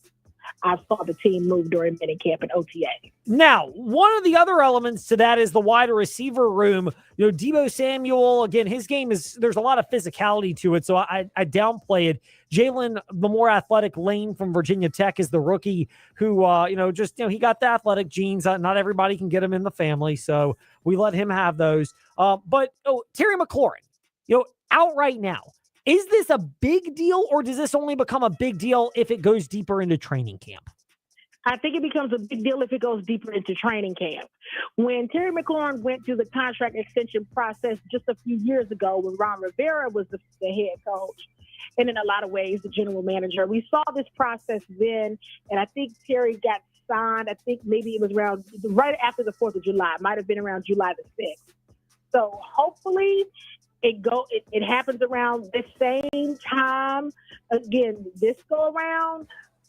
I saw the team move during minicamp and OTA. Now, one of the other elements to that is the wide receiver room. Deebo Samuel, again, his game there's a lot of physicality to it, so I downplay it. Jalen, the more athletic Lane from Virginia Tech, is the rookie who, he got the athletic genes. Not everybody can get them in the family, so we let him have those. But Terry McLaurin, out right now. Is this a big deal, or does this only become a big deal if it goes deeper into training camp? I think it becomes a big deal if it goes deeper into training camp. When Terry McLaurin went through the contract extension process just a few years ago when Ron Rivera was the head coach, and in a lot of ways the general manager, we saw this process then, and I think Terry got signed, I think maybe it was around right after the 4th of July. It might have been around July the 6th. So hopefully it happens around the same time again this go around.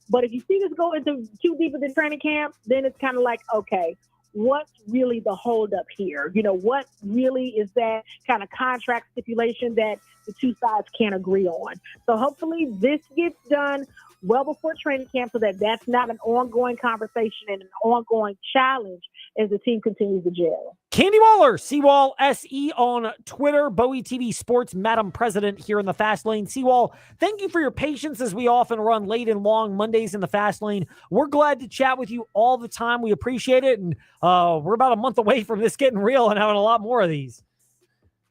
But if you see this go into too deep into training camp, then it's kind of like, okay, what's really the holdup here? You know, what really is that kind of contract stipulation that the two sides can't agree on? So hopefully this gets done well before training camp so that that's not an ongoing conversation and an ongoing challenge as the team continues to gel. Candy Waller, Seawall SE on Twitter, Bowie TV Sports, Madam President here in the Fast Lane. Seawall, thank you for your patience as we often run late and long Mondays in the Fast Lane. We're glad to chat with you all the time. We appreciate it. And we're about a month away from this getting real and having a lot more of these.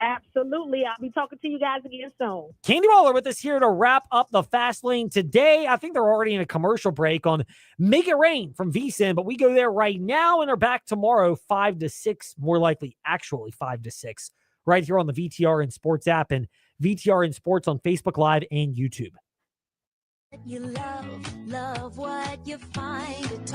Absolutely. I'll be talking to you guys again soon. Candy Waller with us here to wrap up the Fast Lane today. I think they're already in a commercial break on Make It Rain from VSiN, but we go there right now and are back tomorrow 5 to 6, more likely actually 5 to 6, right here on the VTRN Sports app and VTRN Sports on Facebook Live and YouTube. You love what you find.